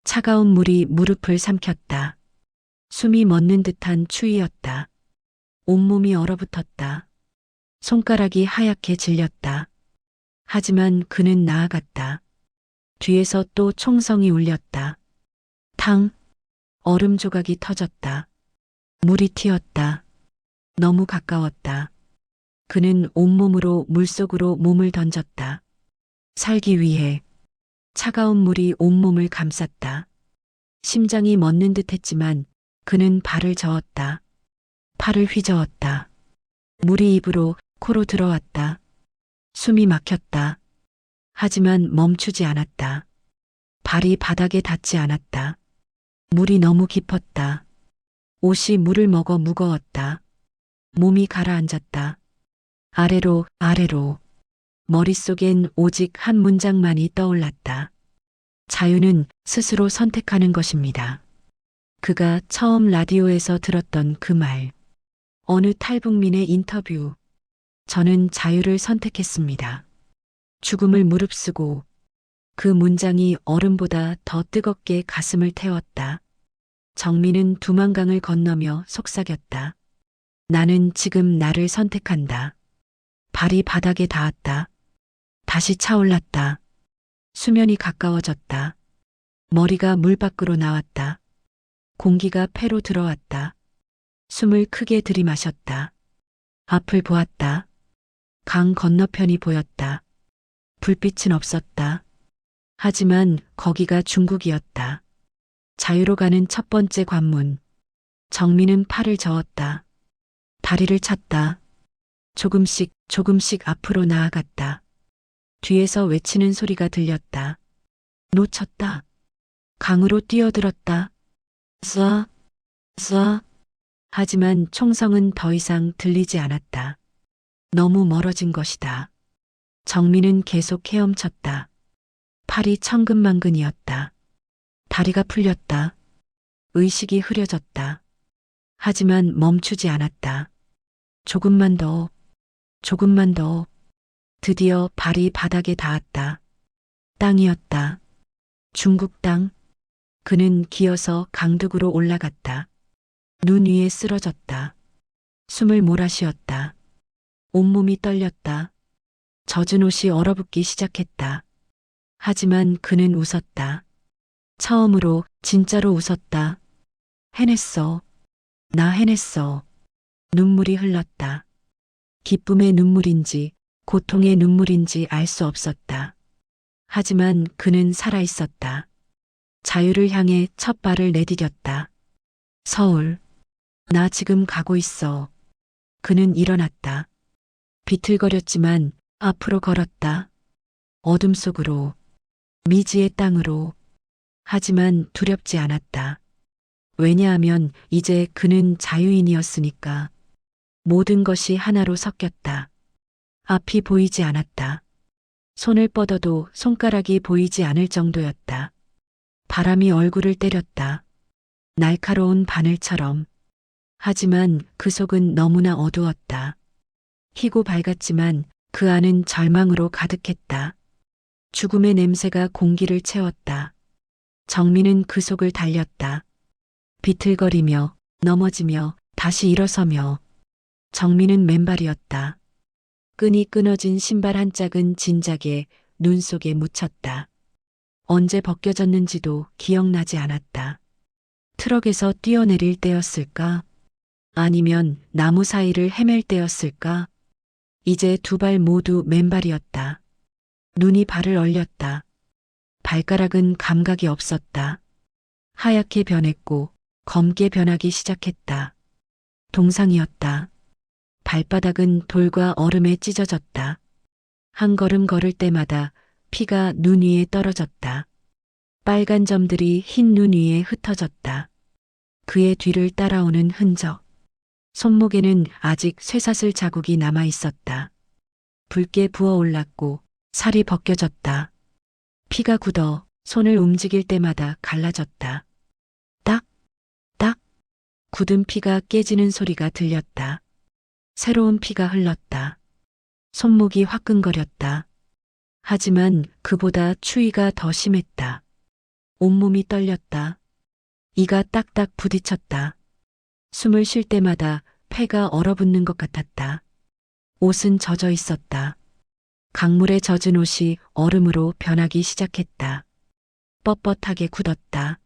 차가운 물이 무릎을 삼켰다. 숨이 멎는 듯한 추위였다. 온몸이 얼어붙었다. 손가락이 하얗게 질렸다. 하지만 그는 나아갔다. 뒤에서 또 총성이 울렸다. 탕! 얼음 조각이 터졌다. 물이 튀었다. 너무 가까웠다. 그는 온몸으로 물속으로 몸을 던졌다. 살기 위해 차가운 물이 온몸을 감쌌다. 심장이 멎는 듯 했지만 그는 발을 저었다. 팔을 휘저었다. 물이 입으로 코로 들어왔다. 숨이 막혔다. 하지만 멈추지 않았다. 발이 바닥에 닿지 않았다. 물이 너무 깊었다. 옷이 물을 먹어 무거웠다. 몸이 가라앉았다. 아래로, 아래로. 머릿속엔 오직 한 문장만이 떠올랐다. 자유는 스스로 선택하는 것입니다. 그가 처음 라디오에서 들었던 그 말. 어느 탈북민의 인터뷰. 저는 자유를 선택했습니다. 죽음을 무릅쓰고 그 문장이 얼음보다 더 뜨겁게 가슴을 태웠다. 정민은 두만강을 건너며 속삭였다. 나는 지금 나를 선택한다. 발이 바닥에 닿았다. 다시 차올랐다. 수면이 가까워졌다. 머리가 물 밖으로 나왔다. 공기가 폐로 들어왔다. 숨을 크게 들이마셨다. 앞을 보았다. 강 건너편이 보였다. 불빛은 없었다. 하지만 거기가 중국이었다. 자유로 가는 첫 번째 관문. 정민은 팔을 저었다. 다리를 찼다. 조금씩 조금씩 앞으로 나아갔다. 뒤에서 외치는 소리가 들렸다. 놓쳤다. 강으로 뛰어들었다. 쏴, 쏴. 하지만 총성은 더 이상 들리지 않았다. 너무 멀어진 것이다. 정민은 계속 헤엄쳤다. 팔이 천근만근이었다. 다리가 풀렸다. 의식이 흐려졌다. 하지만 멈추지 않았다. 조금만 더, 조금만 더. 드디어 발이 바닥에 닿았다. 땅이었다. 중국 땅. 그는 기어서 강둑으로 올라갔다. 눈 위에 쓰러졌다. 숨을 몰아쉬었다. 온몸이 떨렸다. 젖은 옷이 얼어붙기 시작했다. 하지만 그는 웃었다. 처음으로 진짜로 웃었다. 해냈어. 나 해냈어. 눈물이 흘렀다. 기쁨의 눈물인지 고통의 눈물인지 알 수 없었다. 하지만 그는 살아있었다. 자유를 향해 첫 발을 내디뎠다. 서울. 나 지금 가고 있어. 그는 일어났다. 비틀거렸지만 앞으로 걸었다. 어둠 속으로. 미지의 땅으로. 하지만 두렵지 않았다. 왜냐하면 이제 그는 자유인이었으니까. 모든 것이 하나로 섞였다. 앞이 보이지 않았다. 손을 뻗어도 손가락이 보이지 않을 정도였다. 바람이 얼굴을 때렸다. 날카로운 바늘처럼. 하지만 그 속은 너무나 어두웠다. 희고 밝았지만 그 안은 절망으로 가득했다. 죽음의 냄새가 공기를 채웠다. 정민은 그 속을 달렸다. 비틀거리며 넘어지며 다시 일어서며. 정민은 맨발이었다. 끈이 끊어진 신발 한 짝은 진작에 눈 속에 묻혔다. 언제 벗겨졌는지도 기억나지 않았다. 트럭에서 뛰어내릴 때였을까? 아니면 나무 사이를 헤맬 때였을까? 이제 두 발 모두 맨발이었다. 눈이 발을 얼렸다. 발가락은 감각이 없었다. 하얗게 변했고 검게 변하기 시작했다. 동상이었다. 발바닥은 돌과 얼음에 찢어졌다. 한 걸음 걸을 때마다 피가 눈 위에 떨어졌다. 빨간 점들이 흰 눈 위에 흩어졌다. 그의 뒤를 따라오는 흔적. 손목에는 아직 쇠사슬 자국이 남아 있었다. 붉게 부어올랐고 살이 벗겨졌다. 피가 굳어 손을 움직일 때마다 갈라졌다. 딱, 딱, 굳은 피가 깨지는 소리가 들렸다. 새로운 피가 흘렀다. 손목이 화끈거렸다. 하지만 그보다 추위가 더 심했다. 온몸이 떨렸다. 이가 딱딱 부딪혔다. 숨을 쉴 때마다 폐가 얼어붙는 것 같았다. 옷은 젖어 있었다. 강물에 젖은 옷이 얼음으로 변하기 시작했다. 뻣뻣하게 굳었다.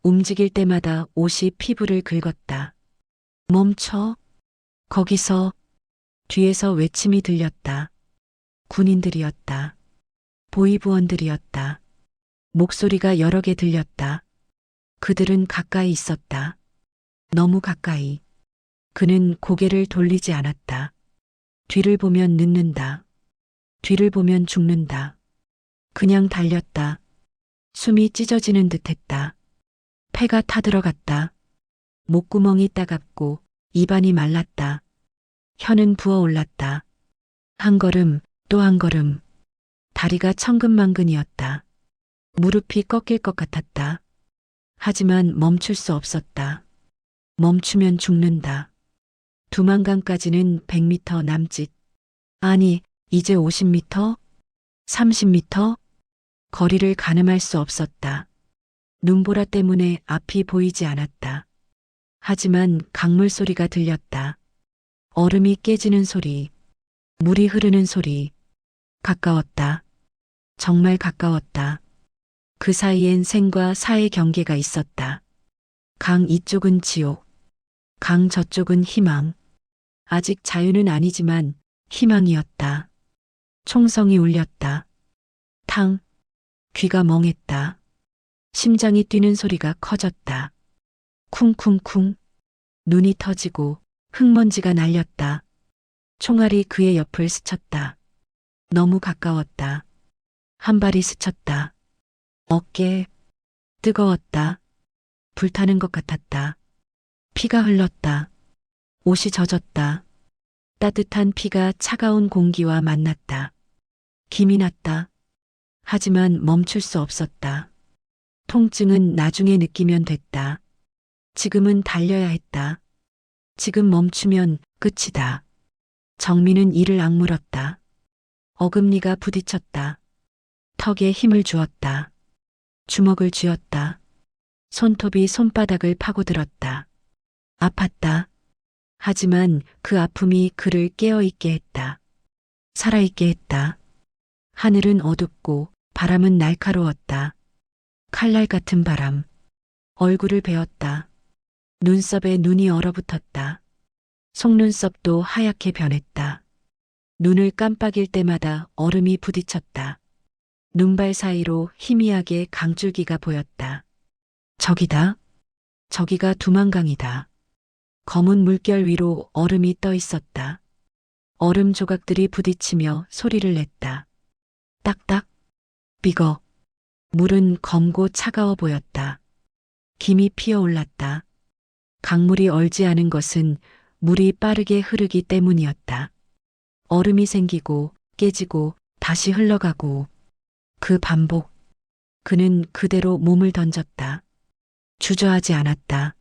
움직일 때마다 옷이 피부를 긁었다. 멈춰. 거기서. 뒤에서 외침이 들렸다. 군인들이었다. 보위부원들이었다. 목소리가 여러 개 들렸다. 그들은 가까이 있었다. 너무 가까이. 그는 고개를 돌리지 않았다. 뒤를 보면 늦는다. 뒤를 보면 죽는다. 그냥 달렸다. 숨이 찢어지는 듯했다. 폐가 타들어갔다. 목구멍이 따갑고 입안이 말랐다. 혀는 부어올랐다. 한 걸음, 또 한 걸음. 다리가 천근만근이었다. 무릎이 꺾일 것 같았다. 하지만 멈출 수 없었다. 멈추면 죽는다. 두만강까지는 100m 남짓. 아니, 이제 50m? 30m? 거리를 가늠할 수 없었다. 눈보라 때문에 앞이 보이지 않았다. 하지만 강물 소리가 들렸다. 얼음이 깨지는 소리, 물이 흐르는 소리. 가까웠다. 정말 가까웠다. 그 사이엔 생과 사의 경계가 있었다. 강 이쪽은 지옥, 강 저쪽은 희망. 아직 자유는 아니지만 희망이었다. 총성이 울렸다. 탕, 귀가 멍했다. 심장이 뛰는 소리가 커졌다. 쿵쿵쿵, 눈이 터지고 흙먼지가 날렸다. 총알이 그의 옆을 스쳤다. 너무 가까웠다. 한 발이 스쳤다. 어깨, 뜨거웠다. 불타는 것 같았다. 피가 흘렀다. 옷이 젖었다. 따뜻한 피가 차가운 공기와 만났다. 김이 났다. 하지만 멈출 수 없었다. 통증은 나중에 느끼면 됐다. 지금은 달려야 했다. 지금 멈추면 끝이다. 정민은 이를 악물었다. 어금니가 부딪혔다. 턱에 힘을 주었다. 주먹을 쥐었다. 손톱이 손바닥을 파고들었다. 아팠다. 하지만 그 아픔이 그를 깨어있게 했다. 살아있게 했다. 하늘은 어둡고 바람은 날카로웠다. 칼날 같은 바람. 얼굴을 베었다. 눈썹에 눈이 얼어붙었다. 속눈썹도 하얗게 변했다. 눈을 깜빡일 때마다 얼음이 부딪혔다. 눈발 사이로 희미하게 강줄기가 보였다. 저기다. 저기가 두만강이다. 검은 물결 위로 얼음이 떠 있었다. 얼음 조각들이 부딪히며 소리를 냈다. 딱딱, 삐걱. 물은 검고 차가워 보였다. 김이 피어올랐다. 강물이 얼지 않은 것은 물이 빠르게 흐르기 때문이었다. 얼음이 생기고 깨지고 다시 흘러가고 그 반복. 그는 그대로 몸을 던졌다. 주저하지 않았다.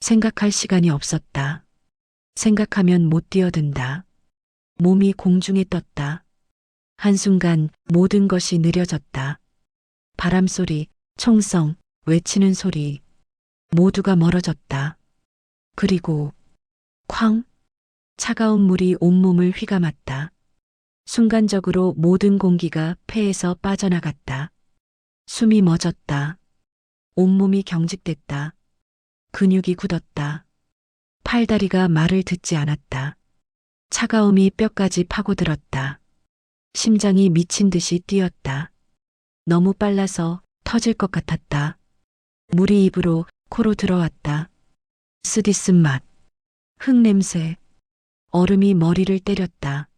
생각할 시간이 없었다. 생각하면 못 뛰어든다. 몸이 공중에 떴다. 한순간 모든 것이 느려졌다. 바람소리, 총성, 외치는 소리. 모두가 멀어졌다. 그리고 쾅! 차가운 물이 온몸을 휘감았다. 순간적으로 모든 공기가 폐에서 빠져나갔다. 숨이 멎었다. 온몸이 경직됐다. 근육이 굳었다. 팔다리가 말을 듣지 않았다. 차가움이 뼈까지 파고들었다. 심장이 미친 듯이 뛰었다. 너무 빨라서 터질 것 같았다. 물이 입으로, 코로 들어왔다. 쓰디쓴 맛, 흙냄새, 얼음이 머리를 때렸다.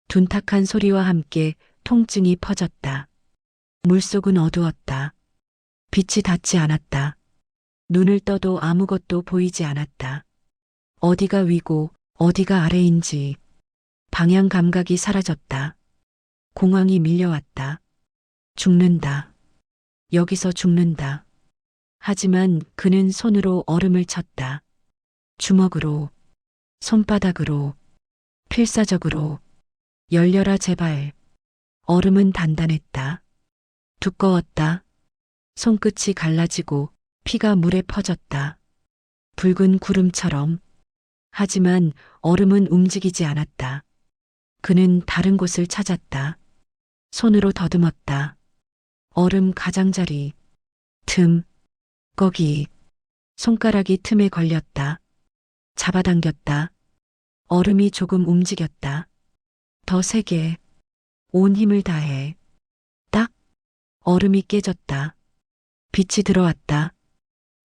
둔탁한 소리와 함께 통증이 퍼졌다. 물속은 어두웠다. 빛이 닿지 않았다. 눈을 떠도 아무것도 보이지 않았다. 어디가 위고 어디가 아래인지 방향 감각이 사라졌다. 공황이 밀려왔다. 죽는다. 여기서 죽는다. 하지만 그는 손으로 얼음을 쳤다. 주먹으로, 손바닥으로, 필사적으로. 열려라 제발. 얼음은 단단했다. 두꺼웠다. 손끝이 갈라지고 피가 물에 퍼졌다. 붉은 구름처럼. 하지만 얼음은 움직이지 않았다. 그는 다른 곳을 찾았다. 손으로 더듬었다. 얼음 가장자리, 틈, 거기. 손가락이 틈에 걸렸다. 잡아당겼다. 얼음이 조금 움직였다. 더 세게. 온 힘을 다해. 딱. 얼음이 깨졌다. 빛이 들어왔다.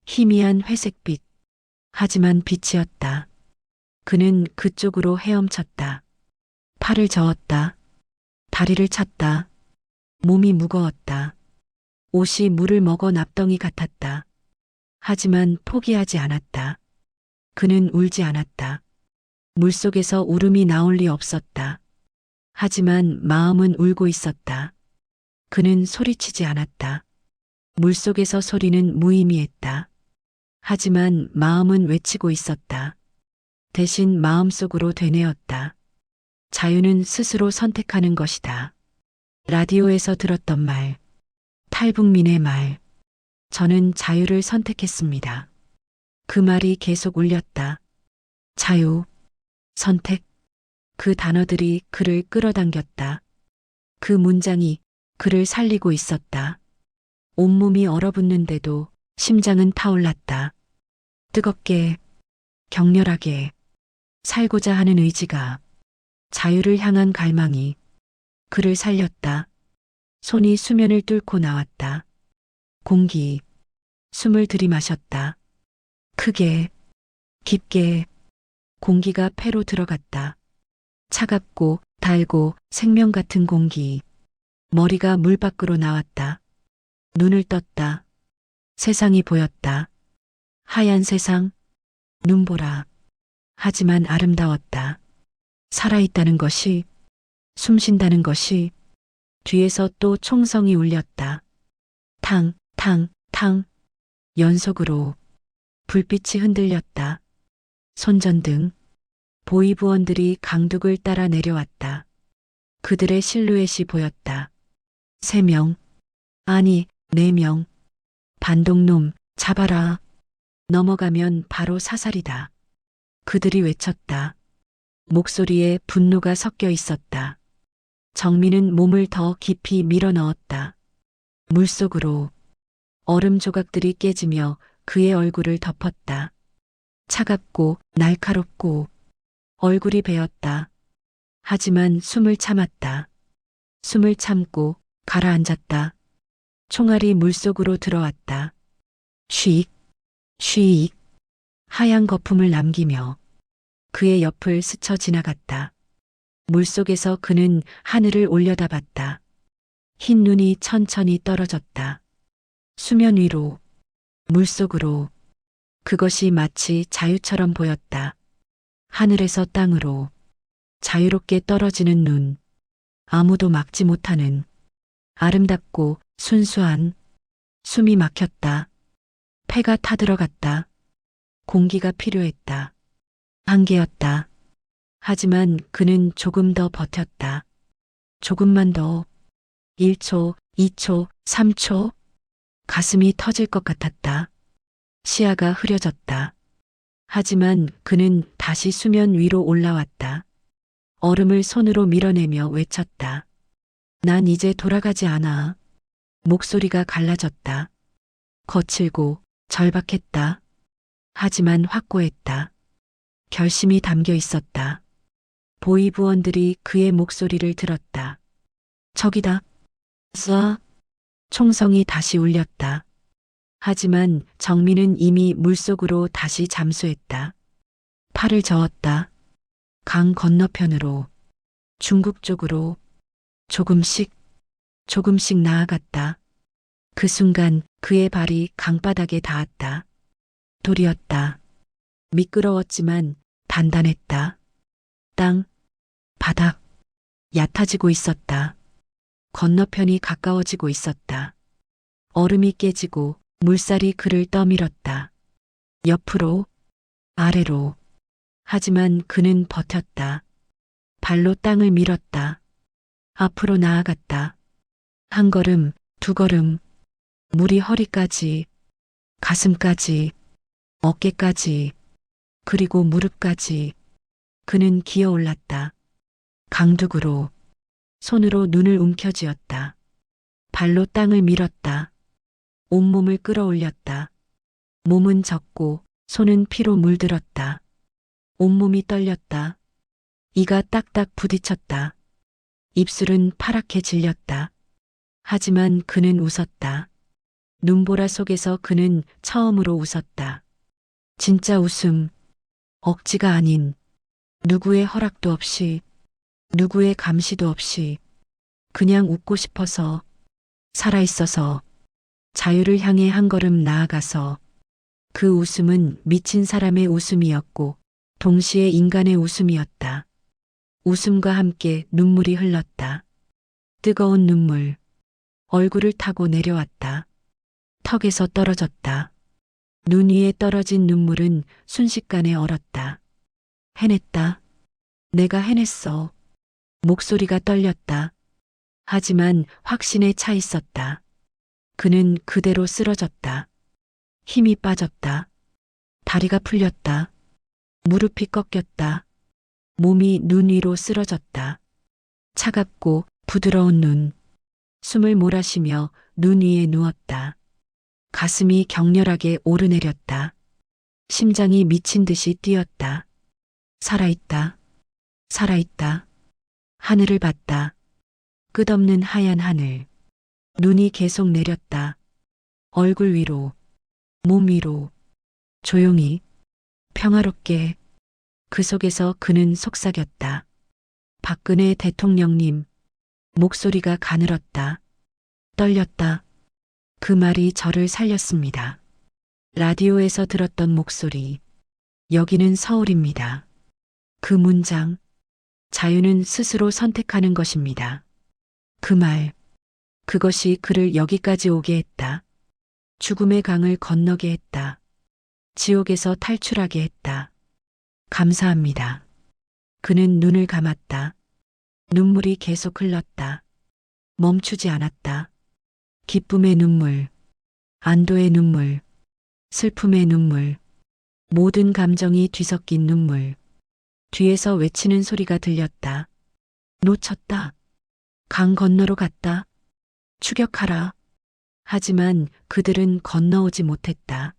희미한 회색빛. 하지만 빛이었다. 그는 그쪽으로 헤엄쳤다. 팔을 저었다. 다리를 찼다. 몸이 무거웠다. 옷이 물을 먹어 납덩이 같았다. 하지만 포기하지 않았다. 그는 울지 않았다. 물속에서 울음이 나올 리 없었다. 하지만 마음은 울고 있었다. 그는 소리치지 않았다. 물속에서 소리는 무의미했다. 하지만 마음은 외치고 있었다. 대신 마음속으로 되뇌었다. 자유는 스스로 선택하는 것이다. 라디오에서 들었던 말, 탈북민의 말. 저는 자유를 선택했습니다. 그 말이 계속 울렸다. 자유, 선택. 그 단어들이 그를 끌어당겼다. 그 문장이 그를 살리고 있었다. 온몸이 얼어붙는데도 심장은 타올랐다. 뜨겁게, 격렬하게, 살고자 하는 의지가, 자유를 향한 갈망이 그를 살렸다. 손이 수면을 뚫고 나왔다. 공기, 숨을 들이마셨다. 크게, 깊게, 공기가 폐로 들어갔다. 차갑고 달고 생명 같은 공기. 머리가 물 밖으로 나왔다. 눈을 떴다. 세상이 보였다. 하얀 세상, 눈보라. 하지만 아름다웠다. 살아있다는 것이, 숨쉰다는 것이. 뒤에서 또 총성이 울렸다. 탕, 탕, 탕. 연속으로. 불빛이 흔들렸다. 손전등. 보이부원들이 강둑을 따라 내려왔다. 그들의 실루엣이 보였다. 3명. 아니, 4명. 반동놈, 잡아라. 넘어가면 바로 사살이다. 그들이 외쳤다. 목소리에 분노가 섞여 있었다. 정민은 몸을 더 깊이 밀어 넣었다. 물속으로. 얼음 조각들이 깨지며 그의 얼굴을 덮었다. 차갑고 날카롭고 얼굴이 베었다. 하지만 숨을 참았다. 숨을 참고 가라앉았다. 총알이 물속으로 들어왔다. 쉭, 쉭. 하얀 거품을 남기며 그의 옆을 스쳐 지나갔다. 물속에서 그는 하늘을 올려다봤다. 흰 눈이 천천히 떨어졌다. 수면 위로, 물속으로. 그것이 마치 자유처럼 보였다. 하늘에서 땅으로 자유롭게 떨어지는 눈. 아무도 막지 못하는 아름답고 순수한. 숨이 막혔다. 폐가 타들어갔다. 공기가 필요했다. 한계였다. 하지만 그는 조금 더 버텼다. 조금만 더. 1초, 2초, 3초. 가슴이 터질 것 같았다. 시야가 흐려졌다. 하지만 그는 다시 수면 위로 올라왔다. 얼음을 손으로 밀어내며 외쳤다. 난 이제 돌아가지 않아. 목소리가 갈라졌다. 거칠고 절박했다. 하지만 확고했다. 결심이 담겨 있었다. 보이부원들이 그의 목소리를 들었다. 저기다. 쏴. 총성이 다시 울렸다. 하지만 정민은 이미 물속으로 다시 잠수했다. 팔을 저었다. 강 건너편으로, 중국 쪽으로, 조금씩, 조금씩 나아갔다. 그 순간 그의 발이 강바닥에 닿았다. 돌이었다. 미끄러웠지만 단단했다. 땅, 바닥, 얕아지고 있었다. 건너편이 가까워지고 있었다. 얼음이 깨지고 물살이 그를 떠밀었다. 옆으로, 아래로. 하지만 그는 버텼다. 발로 땅을 밀었다. 앞으로 나아갔다. 한 걸음, 두 걸음. 물이 허리까지, 가슴까지, 어깨까지, 그리고 무릎까지. 그는 기어 올랐다. 강둑으로. 손으로 눈을 움켜쥐었다. 발로 땅을 밀었다. 온몸을 끌어올렸다. 몸은 젖고 손은 피로 물들었다. 온몸이 떨렸다. 이가 딱딱 부딪혔다. 입술은 파랗게 질렸다. 하지만 그는 웃었다. 눈보라 속에서 그는 처음으로 웃었다. 진짜 웃음, 억지가 아닌, 누구의 허락도 없이, 누구의 감시도 없이, 그냥 웃고 싶어서, 살아있어서, 자유를 향해 한 걸음 나아가서, 그 웃음은 미친 사람의 웃음이었고, 동시에 인간의 웃음이었다. 웃음과 함께 눈물이 흘렀다. 뜨거운 눈물, 얼굴을 타고 내려왔다. 턱에서 떨어졌다. 눈 위에 떨어진 눈물은 순식간에 얼었다. 해냈다. 내가 해냈어. 목소리가 떨렸다. 하지만 확신에 차 있었다. 그는 그대로 쓰러졌다. 힘이 빠졌다. 다리가 풀렸다. 무릎이 꺾였다. 몸이 눈 위로 쓰러졌다. 차갑고 부드러운 눈. 숨을 몰아쉬며 눈 위에 누웠다. 가슴이 격렬하게 오르내렸다. 심장이 미친 듯이 뛰었다. 살아있다. 살아있다. 하늘을 봤다. 끝없는 하얀 하늘. 눈이 계속 내렸다. 얼굴 위로, 몸 위로, 조용히, 평화롭게. 그 속에서 그는 속삭였다. 박근혜 대통령님. 목소리가 가늘었다. 떨렸다. 그 말이 저를 살렸습니다. 라디오에서 들었던 목소리. 여기는 서울입니다. 그 문장. 자유는 스스로 선택하는 것입니다. 그 말. 그것이 그를 여기까지 오게 했다. 죽음의 강을 건너게 했다. 지옥에서 탈출하게 했다. 감사합니다. 그는 눈을 감았다. 눈물이 계속 흘렀다. 멈추지 않았다. 기쁨의 눈물, 안도의 눈물, 슬픔의 눈물, 모든 감정이 뒤섞인 눈물. 뒤에서 외치는 소리가 들렸다. 놓쳤다. 강 건너로 갔다. 추격하라. 하지만 그들은 건너오지 못했다.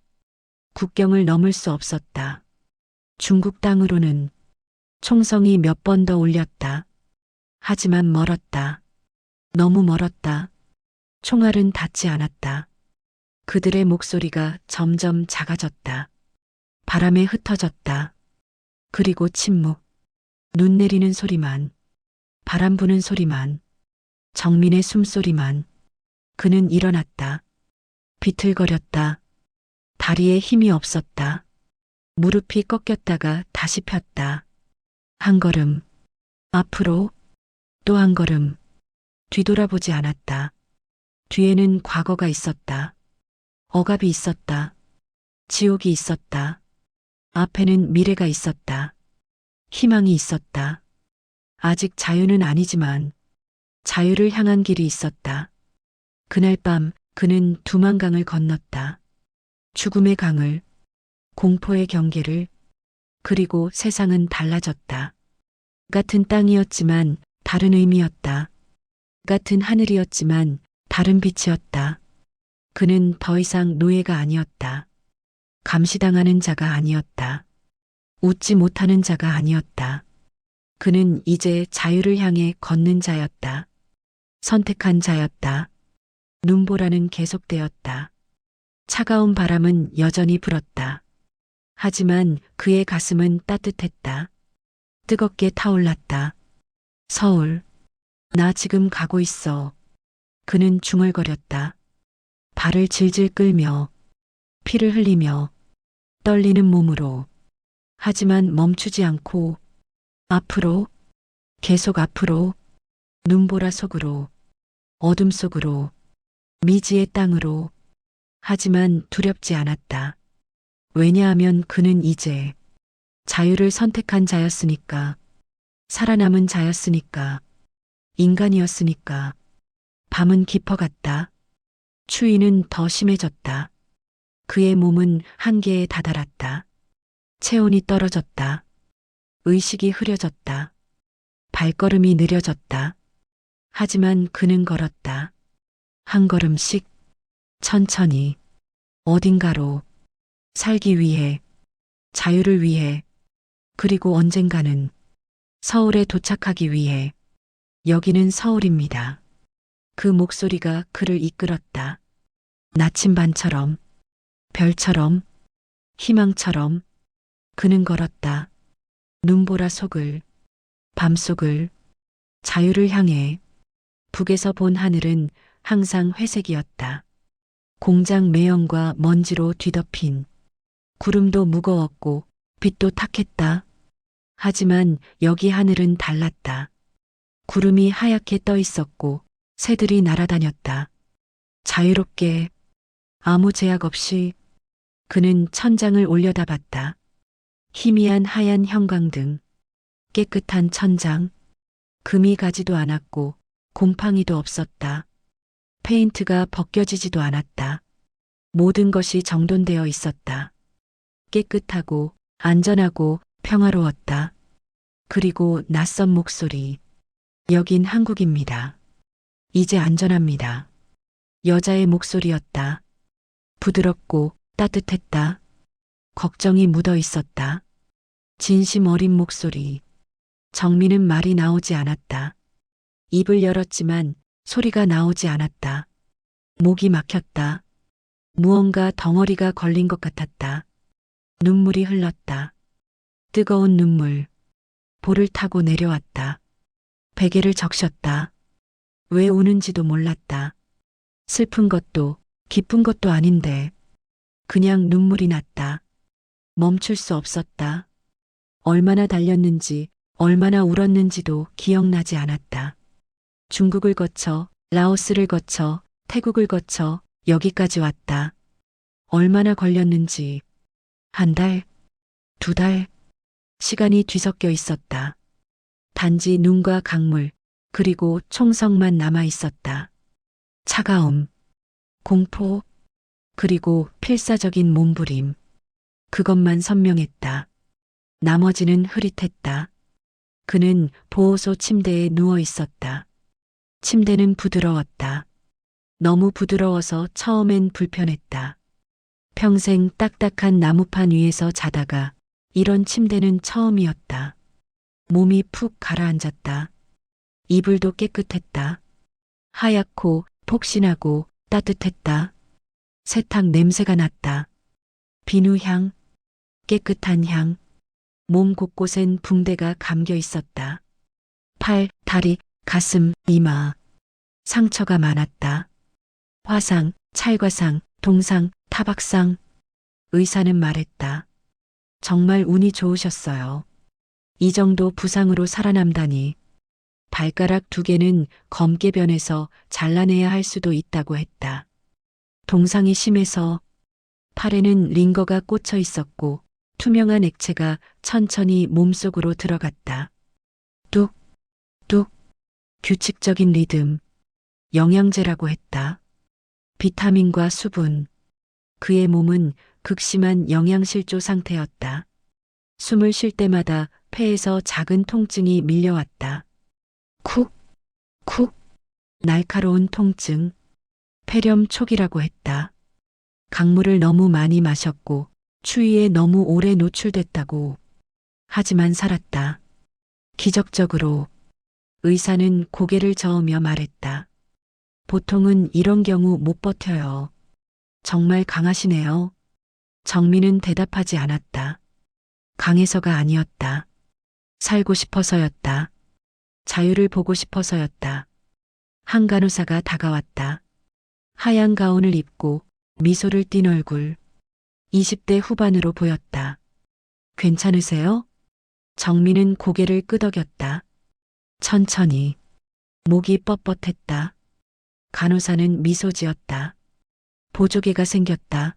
국경을 넘을 수 없었다. 중국 땅으로는 총성이 몇 번 더 울렸다. 하지만 멀었다. 너무 멀었다. 총알은 닿지 않았다. 그들의 목소리가 점점 작아졌다. 바람에 흩어졌다. 그리고 침묵. 눈 내리는 소리만. 바람 부는 소리만. 정민의 숨소리만. 그는 일어났다. 비틀거렸다. 다리에 힘이 없었다. 무릎이 꺾였다가 다시 폈다. 한 걸음. 앞으로. 또 한 걸음. 뒤돌아보지 않았다. 뒤에는 과거가 있었다. 억압이 있었다. 지옥이 있었다. 앞에는 미래가 있었다. 희망이 있었다. 아직 자유는 아니지만 자유를 향한 길이 있었다. 그날 밤 그는 두만강을 건넜다. 죽음의 강을, 공포의 경계를, 그리고 세상은 달라졌다. 같은 땅이었지만 다른 의미였다. 같은 하늘이었지만 다른 빛이었다. 그는 더 이상 노예가 아니었다. 감시당하는 자가 아니었다. 웃지 못하는 자가 아니었다. 그는 이제 자유를 향해 걷는 자였다. 선택한 자였다. 눈보라는 계속되었다. 차가운 바람은 여전히 불었다. 하지만 그의 가슴은 따뜻했다. 뜨겁게 타올랐다. 서울, 나 지금 가고 있어. 그는 중얼거렸다. 발을 질질 끌며, 피를 흘리며, 떨리는 몸으로. 하지만 멈추지 않고, 앞으로, 계속 앞으로, 눈보라 속으로, 어둠 속으로, 미지의 땅으로. 하지만 두렵지 않았다. 왜냐하면 그는 이제 자유를 선택한 자였으니까, 살아남은 자였으니까, 인간이었으니까. 밤은 깊어갔다. 추위는 더 심해졌다. 그의 몸은 한계에 다다랐다. 체온이 떨어졌다. 의식이 흐려졌다. 발걸음이 느려졌다. 하지만 그는 걸었다. 한 걸음씩, 천천히, 어딘가로, 살기 위해, 자유를 위해, 그리고 언젠가는 서울에 도착하기 위해. 여기는 서울입니다. 그 목소리가 그를 이끌었다. 나침반처럼, 별처럼, 희망처럼 그는 걸었다. 눈보라 속을, 밤속을, 자유를 향해. 북에서 본 하늘은 항상 회색이었다. 공장 매연과 먼지로 뒤덮인. 구름도 무거웠고 빛도 탁했다. 하지만 여기 하늘은 달랐다. 구름이 하얗게 떠 있었고 새들이 날아다녔다. 자유롭게, 아무 제약 없이. 그는 천장을 올려다봤다. 희미한 하얀 형광등, 깨끗한 천장, 금이 가지도 않았고 곰팡이도 없었다. 페인트가 벗겨지지도 않았다. 모든 것이 정돈되어 있었다. 깨끗하고 안전하고 평화로웠다. 그리고 낯선 목소리. 여긴 한국입니다. 이제 안전합니다. 여자의 목소리였다. 부드럽고 따뜻했다. 걱정이 묻어 있었다. 진심 어린 목소리. 정민은 말이 나오지 않았다. 입을 열었지만 소리가 나오지 않았다. 목이 막혔다. 무언가 덩어리가 걸린 것 같았다. 눈물이 흘렀다. 뜨거운 눈물. 볼을 타고 내려왔다. 베개를 적셨다. 왜 우는지도 몰랐다. 슬픈 것도 기쁜 것도 아닌데 그냥 눈물이 났다. 멈출 수 없었다. 얼마나 달렸는지 얼마나 울었는지도 기억나지 않았다. 중국을 거쳐 라오스를 거쳐 태국을 거쳐 여기까지 왔다. 얼마나 걸렸는지. 한 달, 두 달. 시간이 뒤섞여 있었다. 단지 눈과 강물, 그리고 총성만 남아 있었다. 차가움, 공포, 그리고 필사적인 몸부림. 그것만 선명했다. 나머지는 흐릿했다. 그는 보호소 침대에 누워 있었다. 침대는 부드러웠다. 너무 부드러워서 처음엔 불편했다. 평생 딱딱한 나무판 위에서 자다가 이런 침대는 처음이었다. 몸이 푹 가라앉았다. 이불도 깨끗했다. 하얗고 폭신하고 따뜻했다. 세탁 냄새가 났다. 비누향, 깨끗한 향. 몸 곳곳엔 붕대가 감겨 있었다. 팔, 다리, 가슴, 이마. 상처가 많았다. 화상, 찰과상, 동상, 타박상. 의사는 말했다. 정말 운이 좋으셨어요. 이 정도 부상으로 살아남다니. 발가락 두 개는 검게 변해서 잘라내야 할 수도 있다고 했다. 동상이 심해서. 팔에는 링거가 꽂혀 있었고 투명한 액체가 천천히 몸속으로 들어갔다. 뚝, 뚝. 규칙적인 리듬. 영양제라고 했다. 비타민과 수분. 그의 몸은 극심한 영양실조 상태였다. 숨을 쉴 때마다 폐에서 작은 통증이 밀려왔다. 쿡, 쿡. 날카로운 통증. 폐렴 초기라고 했다. 강물을 너무 많이 마셨고 추위에 너무 오래 노출됐다고. 하지만 살았다. 기적적으로. 의사는 고개를 저으며 말했다. 보통은 이런 경우 못 버텨요. 정말 강하시네요. 정민은 대답하지 않았다. 강해서가 아니었다. 살고 싶어서였다. 자유를 보고 싶어서였다. 한 간호사가 다가왔다. 하얀 가운을 입고 미소를 띤 얼굴. 20대 후반으로 보였다. 괜찮으세요? 정민은 고개를 끄덕였다. 천천히. 목이 뻣뻣했다. 간호사는 미소 지었다. 보조개가 생겼다.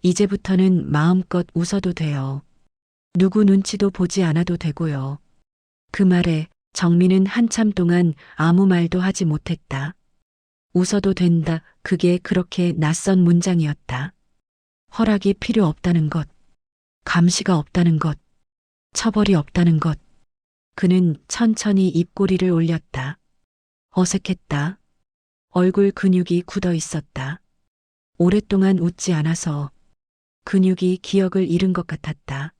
이제부터는 마음껏 웃어도 돼요. 누구 눈치도 보지 않아도 되고요. 그 말에 정민은 한참 동안 아무 말도 하지 못했다. 웃어도 된다. 그게 그렇게 낯선 문장이었다. 허락이 필요 없다는 것. 감시가 없다는 것. 처벌이 없다는 것. 그는 천천히 입꼬리를 올렸다. 어색했다. 얼굴 근육이 굳어 있었다. 오랫동안 웃지 않아서. 근육이 기억을 잃은 것 같았다.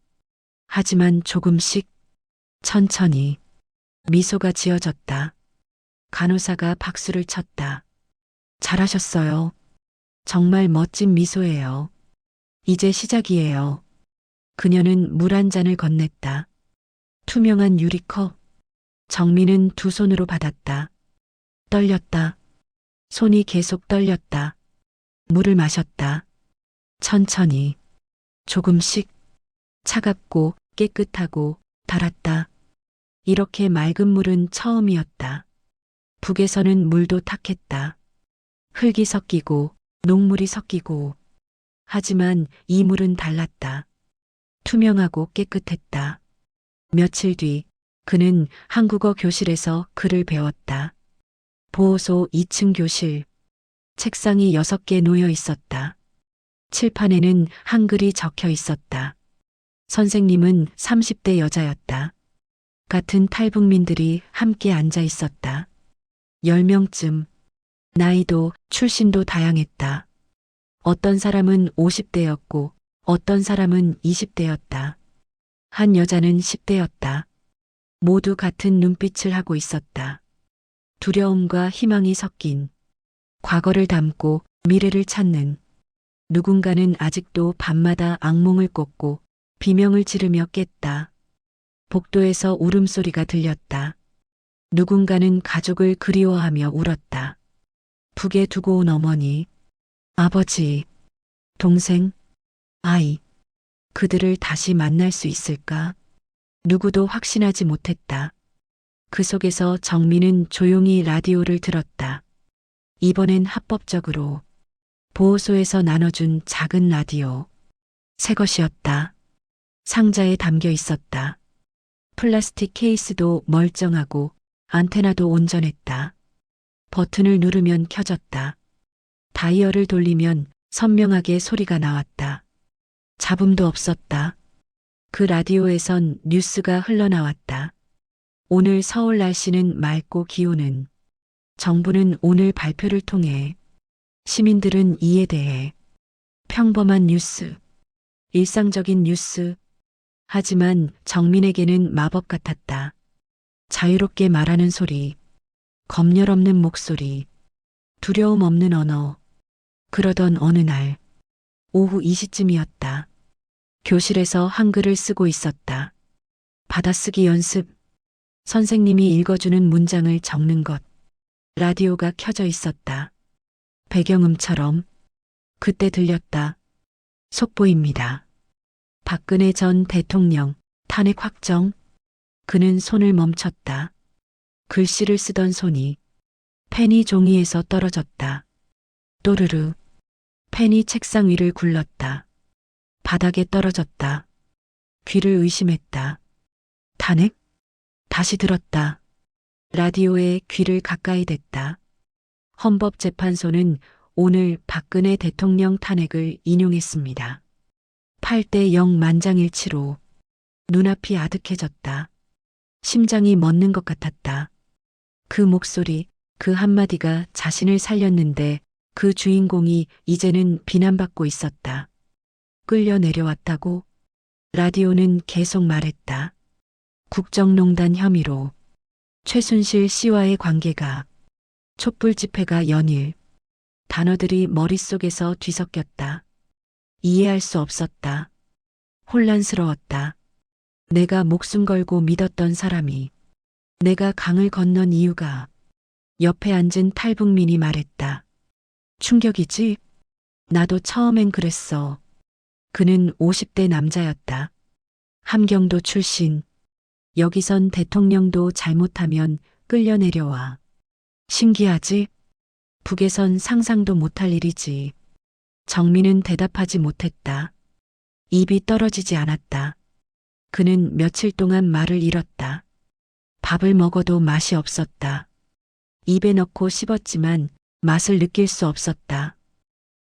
하지만 조금씩, 천천히 미소가 지어졌다. 간호사가 박수를 쳤다. 잘하셨어요. 정말 멋진 미소예요. 이제 시작이에요. 그녀는 물 한 잔을 건넸다. 투명한 유리컵. 정민은 두 손으로 받았다. 떨렸다. 손이 계속 떨렸다. 물을 마셨다. 천천히, 조금씩, 차갑고 깨끗하고 달았다. 이렇게 맑은 물은 처음이었다. 북에서는 물도 탁했다. 흙이 섞이고 녹물이 섞이고. 하지만 이 물은 달랐다. 투명하고 깨끗했다. 며칠 뒤 그는 한국어 교실에서 글을 배웠다. 보호소 2층 교실. 책상이 6개 놓여 있었다. 칠판에는 한글이 적혀 있었다. 선생님은 30대 여자였다. 같은 탈북민들이 함께 앉아 있었다. 10명쯤. 나이도 출신도 다양했다. 어떤 사람은 50대였고 어떤 사람은 20대였다. 한 여자는 10대였다. 모두 같은 눈빛을 하고 있었다. 두려움과 희망이 섞인, 과거를 담고 미래를 찾는. 누군가는 아직도 밤마다 악몽을 꿨고 비명을 지르며 깼다. 복도에서 울음소리가 들렸다. 누군가는 가족을 그리워하며 울었다. 북에 두고 온 어머니, 아버지, 동생, 아이. 그들을 다시 만날 수 있을까? 누구도 확신하지 못했다. 그 속에서 정민은 조용히 라디오를 들었다. 이번엔 합법적으로. 보호소에서 나눠준 작은 라디오. 새 것이었다. 상자에 담겨 있었다. 플라스틱 케이스도 멀쩡하고 안테나도 온전했다. 버튼을 누르면 켜졌다. 다이얼을 돌리면 선명하게 소리가 나왔다. 잡음도 없었다. 그 라디오에선 뉴스가 흘러나왔다. 오늘 서울 날씨는 맑고 기온은. 정부는 오늘 발표를 통해. 시민들은 이에 대해. 평범한 뉴스. 일상적인 뉴스. 하지만 정민에게는 마법 같았다. 자유롭게 말하는 소리. 검열 없는 목소리. 두려움 없는 언어. 그러던 어느 날. 오후 2시쯤이었다. 교실에서 한글을 쓰고 있었다. 받아쓰기 연습. 선생님이 읽어주는 문장을 적는 것. 라디오가 켜져 있었다. 배경음처럼. 그때 들렸다. 속보입니다. 박근혜 전 대통령 탄핵 확정. 그는 손을 멈췄다. 글씨를 쓰던 손이 펜이 종이에서 떨어졌다. 또르르. 펜이 책상 위를 굴렀다. 바닥에 떨어졌다. 귀를 의심했다. 탄핵? 다시 들었다. 라디오에 귀를 가까이 댔다. 헌법재판소는 오늘 박근혜 대통령 탄핵을 인용했습니다. 8대 0 만장일치로. 눈앞이 아득해졌다. 심장이 멎는 것 같았다. 그 목소리, 그 한마디가 자신을 살렸는데 그 주인공이 이제는 비난받고 있었다. 끌려 내려왔다고? 라디오는 계속 말했다. 국정농단 혐의로. 최순실 씨와의 관계가. 촛불 집회가 연일. 단어들이 머릿속에서 뒤섞였다. 이해할 수 없었다. 혼란스러웠다. 내가 목숨 걸고 믿었던 사람이. 내가 강을 건넌 이유가. 옆에 앉은 탈북민이 말했다. 충격이지? 나도 처음엔 그랬어. 그는 50대 남자였다. 함경도 출신. 여기선 대통령도 잘못하면 끌려 내려와. 신기하지? 북에선 상상도 못할 일이지. 정민은 대답하지 못했다. 입이 떨어지지 않았다. 그는 며칠 동안 말을 잃었다. 밥을 먹어도 맛이 없었다. 입에 넣고 씹었지만 맛을 느낄 수 없었다.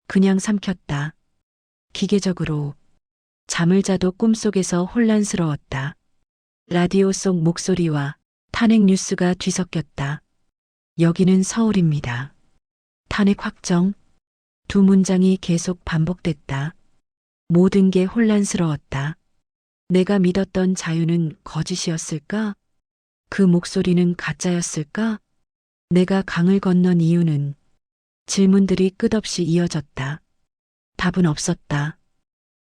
그냥 삼켰다. 기계적으로. 잠을 자도 꿈속에서 혼란스러웠다. 라디오 속 목소리와 탄핵 뉴스가 뒤섞였다. 여기는 서울입니다. 탄핵 확정. 두 문장이 계속 반복됐다. 모든 게 혼란스러웠다. 내가 믿었던 자유는 거짓이었을까? 그 목소리는 가짜였을까? 내가 강을 건넌 이유는 질문들이 끝없이 이어졌다. 답은 없었다.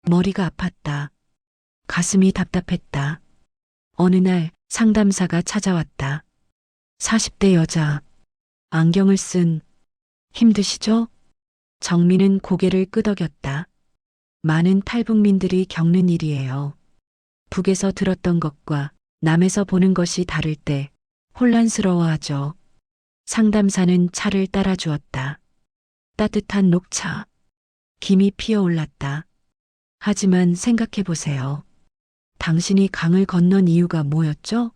머리가 아팠다. 가슴이 답답했다. 어느 날 상담사가 찾아왔다. 40대 여자, 안경을 쓴, 힘드시죠? 정민은 고개를 끄덕였다. 많은 탈북민들이 겪는 일이에요. 북에서 들었던 것과 남에서 보는 것이 다를 때 혼란스러워하죠. 상담사는 차를 따라주었다. 따뜻한 녹차. 김이 피어올랐다. 하지만 생각해 보세요. 당신이 강을 건넌 이유가 뭐였죠?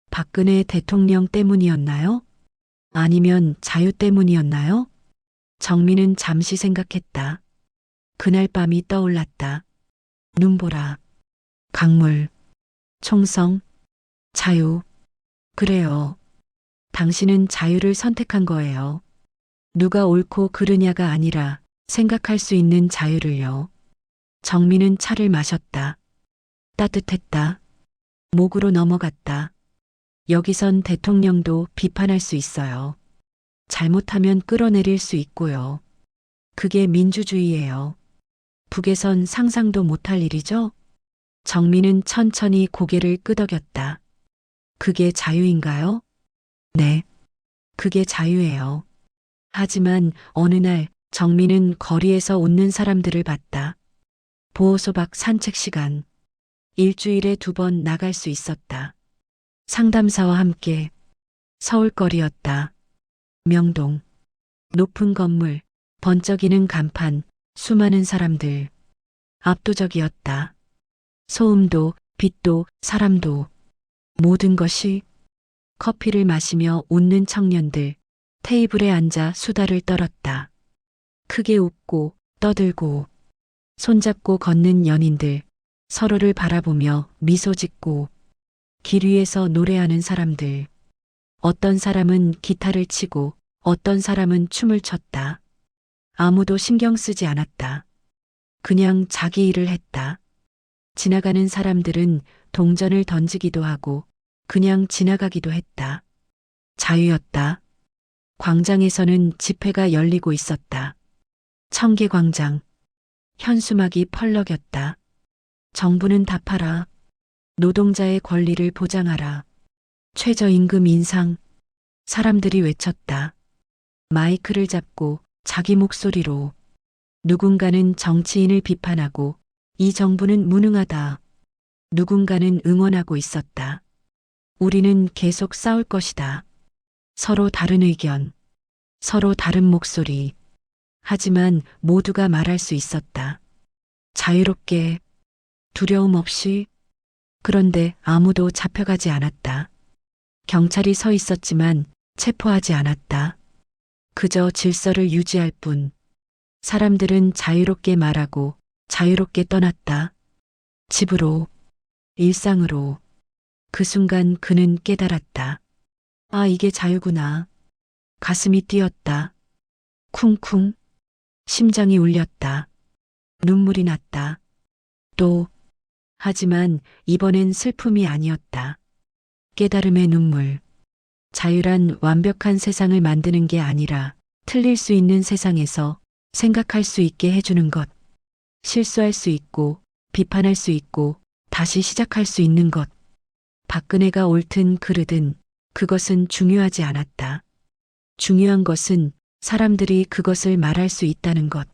박근혜 대통령 때문이었나요? 아니면 자유 때문이었나요? 정민은 잠시 생각했다. 그날 밤이 떠올랐다. 눈보라, 강물, 총성, 자유. 그래요. 당신은 자유를 선택한 거예요. 누가 옳고 그르냐가 아니라 생각할 수 있는 자유를요. 정민은 차를 마셨다. 따뜻했다. 목으로 넘어갔다. 여기선 대통령도 비판할 수 있어요. 잘못하면 끌어내릴 수 있고요. 그게 민주주의예요. 북에선 상상도 못할 일이죠? 정민은 천천히 고개를 끄덕였다. 그게 자유인가요? 네. 그게 자유예요. 하지만 어느 날 정민은 거리에서 웃는 사람들을 봤다. 보호소 밖 산책 시간. 일주일에 2번 나갈 수 있었다. 상담사와 함께. 서울거리였다. 명동. 높은 건물, 번쩍이는 간판, 수많은 사람들. 압도적이었다. 소음도, 빛도, 사람도. 모든 것이. 커피를 마시며 웃는 청년들. 테이블에 앉아 수다를 떨었다. 크게 웃고 떠들고 손잡고 걷는 연인들, 서로를 바라보며 미소 짓고 길 위에서 노래하는 사람들. 어떤 사람은 기타를 치고 어떤 사람은 춤을 췄다. 아무도 신경 쓰지 않았다. 그냥 자기 일을 했다. 지나가는 사람들은 동전을 던지기도 하고 그냥 지나가기도 했다. 자유였다. 광장에서는 집회가 열리고 있었다. 청계광장. 현수막이 펄럭였다. 정부는 답하라. 노동자의 권리를 보장하라. 최저임금 인상. 사람들이 외쳤다. 마이크를 잡고 자기 목소리로. 누군가는 정치인을 비판하고 이 정부는 무능하다. 누군가는 응원하고 있었다. 우리는 계속 싸울 것이다. 서로 다른 의견, 서로 다른 목소리. 하지만 모두가 말할 수 있었다. 자유롭게, 두려움 없이. 그런데 아무도 잡혀가지 않았다. 경찰이 서 있었지만 체포하지 않았다. 그저 질서를 유지할 뿐. 사람들은 자유롭게 말하고 자유롭게 떠났다. 집으로, 일상으로. 그 순간 그는 깨달았다. 아, 이게 자유구나. 가슴이 뛰었다. 쿵쿵. 심장이 울렸다. 눈물이 났다. 또. 하지만 이번엔 슬픔이 아니었다. 깨달음의 눈물. 자유란 완벽한 세상을 만드는 게 아니라 틀릴 수 있는 세상에서 생각할 수 있게 해주는 것. 실수할 수 있고, 비판할 수 있고, 다시 시작할 수 있는 것. 박근혜가 옳든 그르든 그것은 중요하지 않았다. 중요한 것은 사람들이 그것을 말할 수 있다는 것,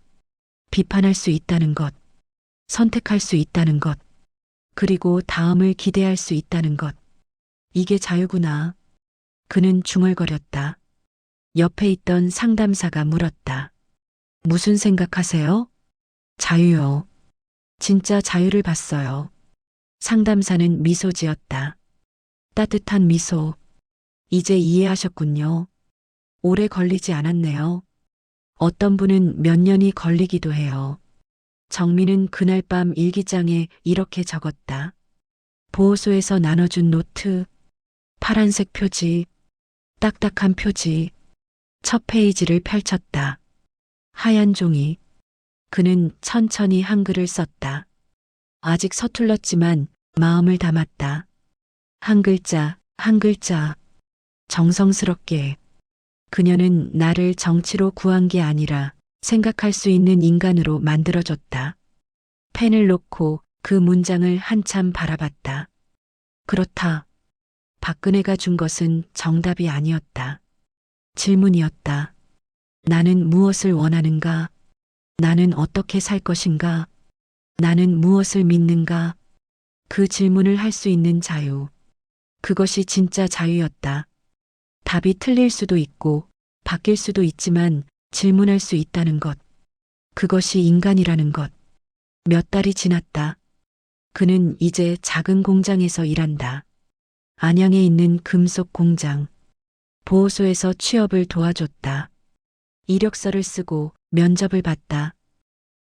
비판할 수 있다는 것, 선택할 수 있다는 것, 그리고 다음을 기대할 수 있다는 것. 이게 자유구나. 그는 중얼거렸다. 옆에 있던 상담사가 물었다. 무슨 생각하세요? 자유요. 진짜 자유를 봤어요. 상담사는 미소 지었다. 따뜻한 미소. 이제 이해하셨군요. 오래 걸리지 않았네요. 어떤 분은 몇 년이 걸리기도 해요. 정민은 그날 밤 일기장에 이렇게 적었다. 보호소에서 나눠준 노트, 파란색 표지, 딱딱한 표지. 첫 페이지를 펼쳤다. 하얀 종이. 그는 천천히 한글을 썼다. 아직 서툴렀지만 마음을 담았다. 한 글자, 한 글자. 정성스럽게. 그녀는 나를 정치로 구한 게 아니라 생각할 수 있는 인간으로 만들어줬다. 펜을 놓고 그 문장을 한참 바라봤다. 그렇다. 박근혜가 준 것은 정답이 아니었다. 질문이었다. 나는 무엇을 원하는가? 나는 어떻게 살 것인가? 나는 무엇을 믿는가? 그 질문을 할 수 있는 자유. 그것이 진짜 자유였다. 답이 틀릴 수도 있고 바뀔 수도 있지만 질문할 수 있다는 것. 그것이 인간이라는 것. 몇 달이 지났다. 그는 이제 작은 공장에서 일한다. 안양에 있는 금속 공장. 보호소에서 취업을 도와줬다. 이력서를 쓰고 면접을 봤다.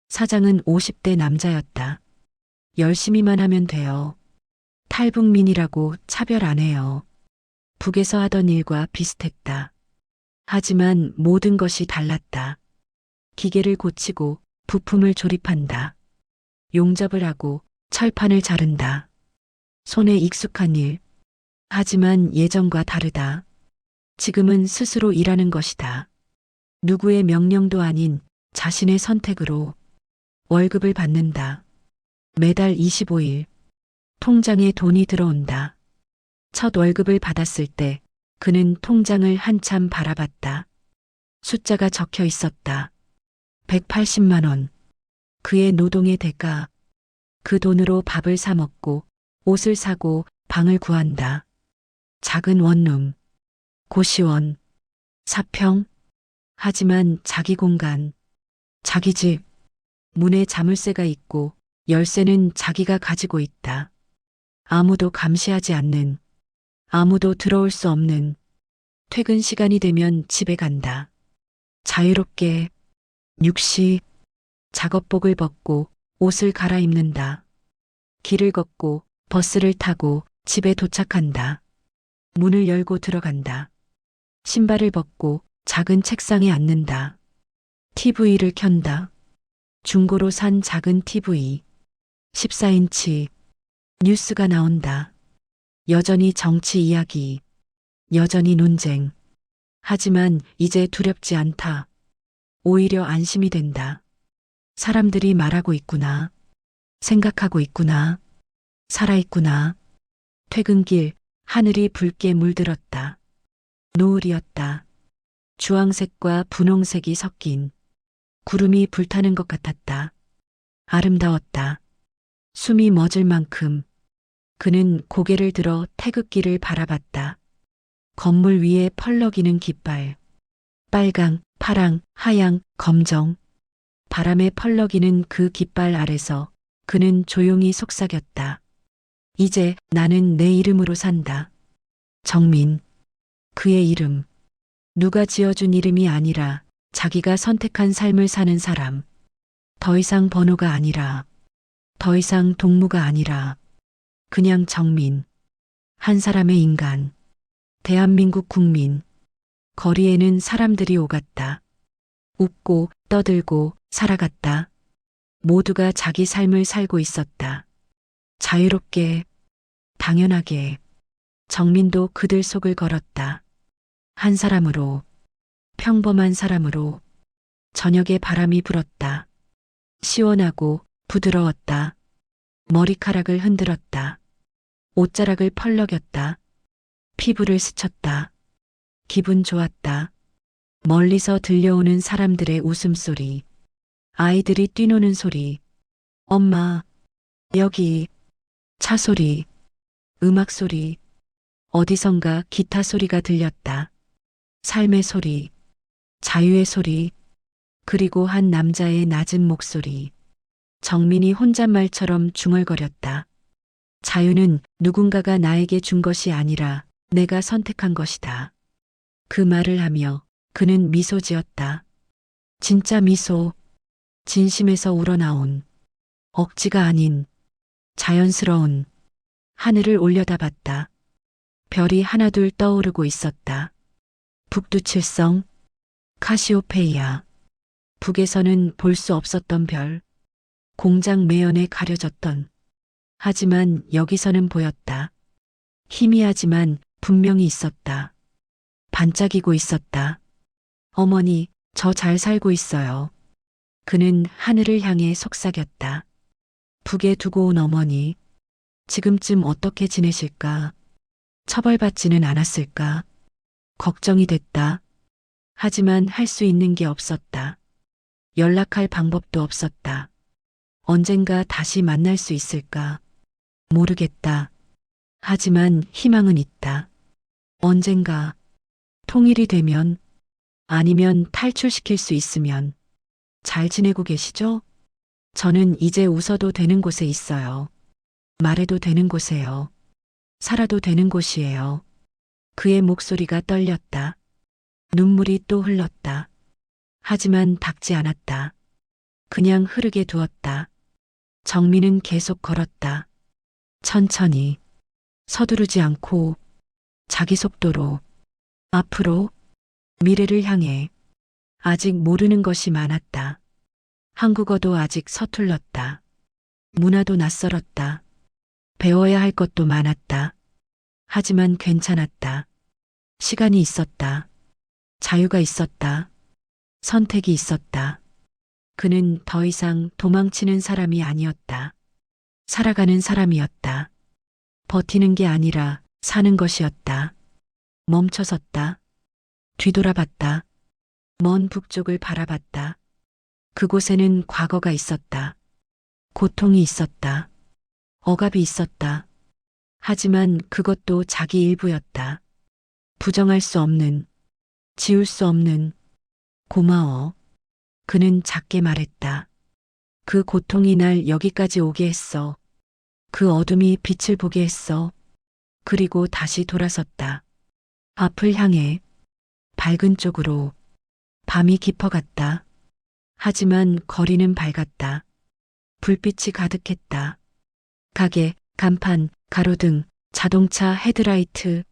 사장은 50대 남자였다. 열심히만 하면 돼요. 탈북민이라고 차별 안 해요. 북에서 하던 일과 비슷했다. 하지만 모든 것이 달랐다. 기계를 고치고 부품을 조립한다. 용접을 하고 철판을 자른다. 손에 익숙한 일. 하지만 예전과 다르다. 지금은 스스로 일하는 것이다. 누구의 명령도 아닌 자신의 선택으로 월급을 받는다. 매달 25일. 통장에 돈이 들어온다. 첫 월급을 받았을 때 그는 통장을 한참 바라봤다. 숫자가 적혀 있었다. 180만 원. 그의 노동의 대가. 그 돈으로 밥을 사 먹고 옷을 사고 방을 구한다. 작은 원룸. 고시원. 사평. 하지만 자기 공간. 자기 집. 문에 자물쇠가 있고 열쇠는 자기가 가지고 있다. 아무도 감시하지 않는, 아무도 들어올 수 없는. 퇴근 시간이 되면 집에 간다. 자유롭게. 6시. 작업복을 벗고 옷을 갈아입는다. 길을 걷고 버스를 타고 집에 도착한다. 문을 열고 들어간다. 신발을 벗고 작은 책상에 앉는다. TV를 켠다. 중고로 산 작은 TV. 14인치. 뉴스가 나온다. 여전히 정치 이야기. 여전히 논쟁. 하지만 이제 두렵지 않다. 오히려 안심이 된다. 사람들이 말하고 있구나. 생각하고 있구나. 살아있구나. 퇴근길 하늘이 붉게 물들었다. 노을이었다. 주황색과 분홍색이 섞인. 구름이 불타는 것 같았다. 아름다웠다. 숨이 멎을 만큼. 그는 고개를 들어 태극기를 바라봤다. 건물 위에 펄럭이는 깃발. 빨강, 파랑, 하양, 검정. 바람에 펄럭이는 그 깃발 아래서 그는 조용히 속삭였다. 이제 나는 내 이름으로 산다. 정민. 그의 이름. 누가 지어준 이름이 아니라 자기가 선택한 삶을 사는 사람. 더 이상 번호가 아니라, 더 이상 동무가 아니라, 그냥 정민. 한 사람의 인간. 대한민국 국민. 거리에는 사람들이 오갔다. 웃고 떠들고 살아갔다. 모두가 자기 삶을 살고 있었다. 자유롭게, 당연하게. 정민도 그들 속을 걸었다. 한 사람으로, 평범한 사람으로. 저녁에 바람이 불었다. 시원하고 부드러웠다. 머리카락을 흔들었다. 옷자락을 펄럭였다. 피부를 스쳤다. 기분 좋았다. 멀리서 들려오는 사람들의 웃음소리. 아이들이 뛰노는 소리. 엄마, 여기. 차 소리. 음악 소리. 어디선가 기타 소리가 들렸다. 삶의 소리. 자유의 소리. 그리고 한 남자의 낮은 목소리. 정민이 혼잣말처럼 중얼거렸다. 자유는 누군가가 나에게 준 것이 아니라 내가 선택한 것이다. 그 말을 하며 그는 미소 지었다. 진짜 미소. 진심에서 우러나온. 억지가 아닌. 자연스러운. 하늘을 올려다봤다. 별이 하나둘 떠오르고 있었다. 북두칠성. 카시오페이아. 북에서는 볼 수 없었던 별, 공장 매연에 가려졌던. 하지만 여기서는 보였다. 희미하지만 분명히 있었다. 반짝이고 있었다. 어머니, 저 잘 살고 있어요. 그는 하늘을 향해 속삭였다. 북에 두고 온 어머니, 지금쯤 어떻게 지내실까? 처벌받지는 않았을까? 걱정이 됐다. 하지만 할 수 있는 게 없었다. 연락할 방법도 없었다. 언젠가 다시 만날 수 있을까? 모르겠다. 하지만 희망은 있다. 언젠가 통일이 되면, 아니면 탈출시킬 수 있으면. 잘 지내고 계시죠? 저는 이제 웃어도 되는 곳에 있어요. 말해도 되는 곳에요. 살아도 되는 곳이에요. 그의 목소리가 떨렸다. 눈물이 또 흘렀다. 하지만 닦지 않았다. 그냥 흐르게 두었다. 정민은 계속 걸었다. 천천히, 서두르지 않고, 자기 속도로, 앞으로, 미래를 향해. 아직 모르는 것이 많았다. 한국어도 아직 서툴렀다. 문화도 낯설었다. 배워야 할 것도 많았다. 하지만 괜찮았다. 시간이 있었다. 자유가 있었다. 선택이 있었다. 그는 더 이상 도망치는 사람이 아니었다. 살아가는 사람이었다. 버티는 게 아니라 사는 것이었다. 멈춰섰다. 뒤돌아봤다. 먼 북쪽을 바라봤다. 그곳에는 과거가 있었다. 고통이 있었다. 억압이 있었다. 하지만 그것도 자기 일부였다. 부정할 수 없는, 지울 수 없는, 고마워. 그는 작게 말했다. 그 고통이 날 여기까지 오게 했어. 그 어둠이 빛을 보게 했어. 그리고 다시 돌아섰다. 앞을 향해, 밝은 쪽으로. 밤이 깊어갔다. 하지만 거리는 밝았다. 불빛이 가득했다. 가게, 간판, 가로등, 자동차 헤드라이트.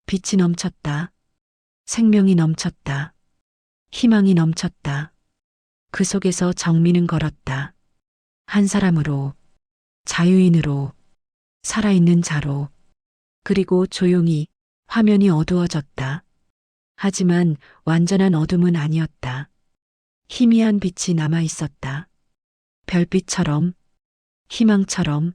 빛이 넘쳤다. 생명이 넘쳤다. 희망이 넘쳤다. 그 속에서 정민은 걸었다. 한 사람으로, 자유인으로, 살아있는 자로. 그리고 조용히 화면이 어두워졌다. 하지만 완전한 어둠은 아니었다. 희미한 빛이 남아 있었다. 별빛처럼, 희망처럼,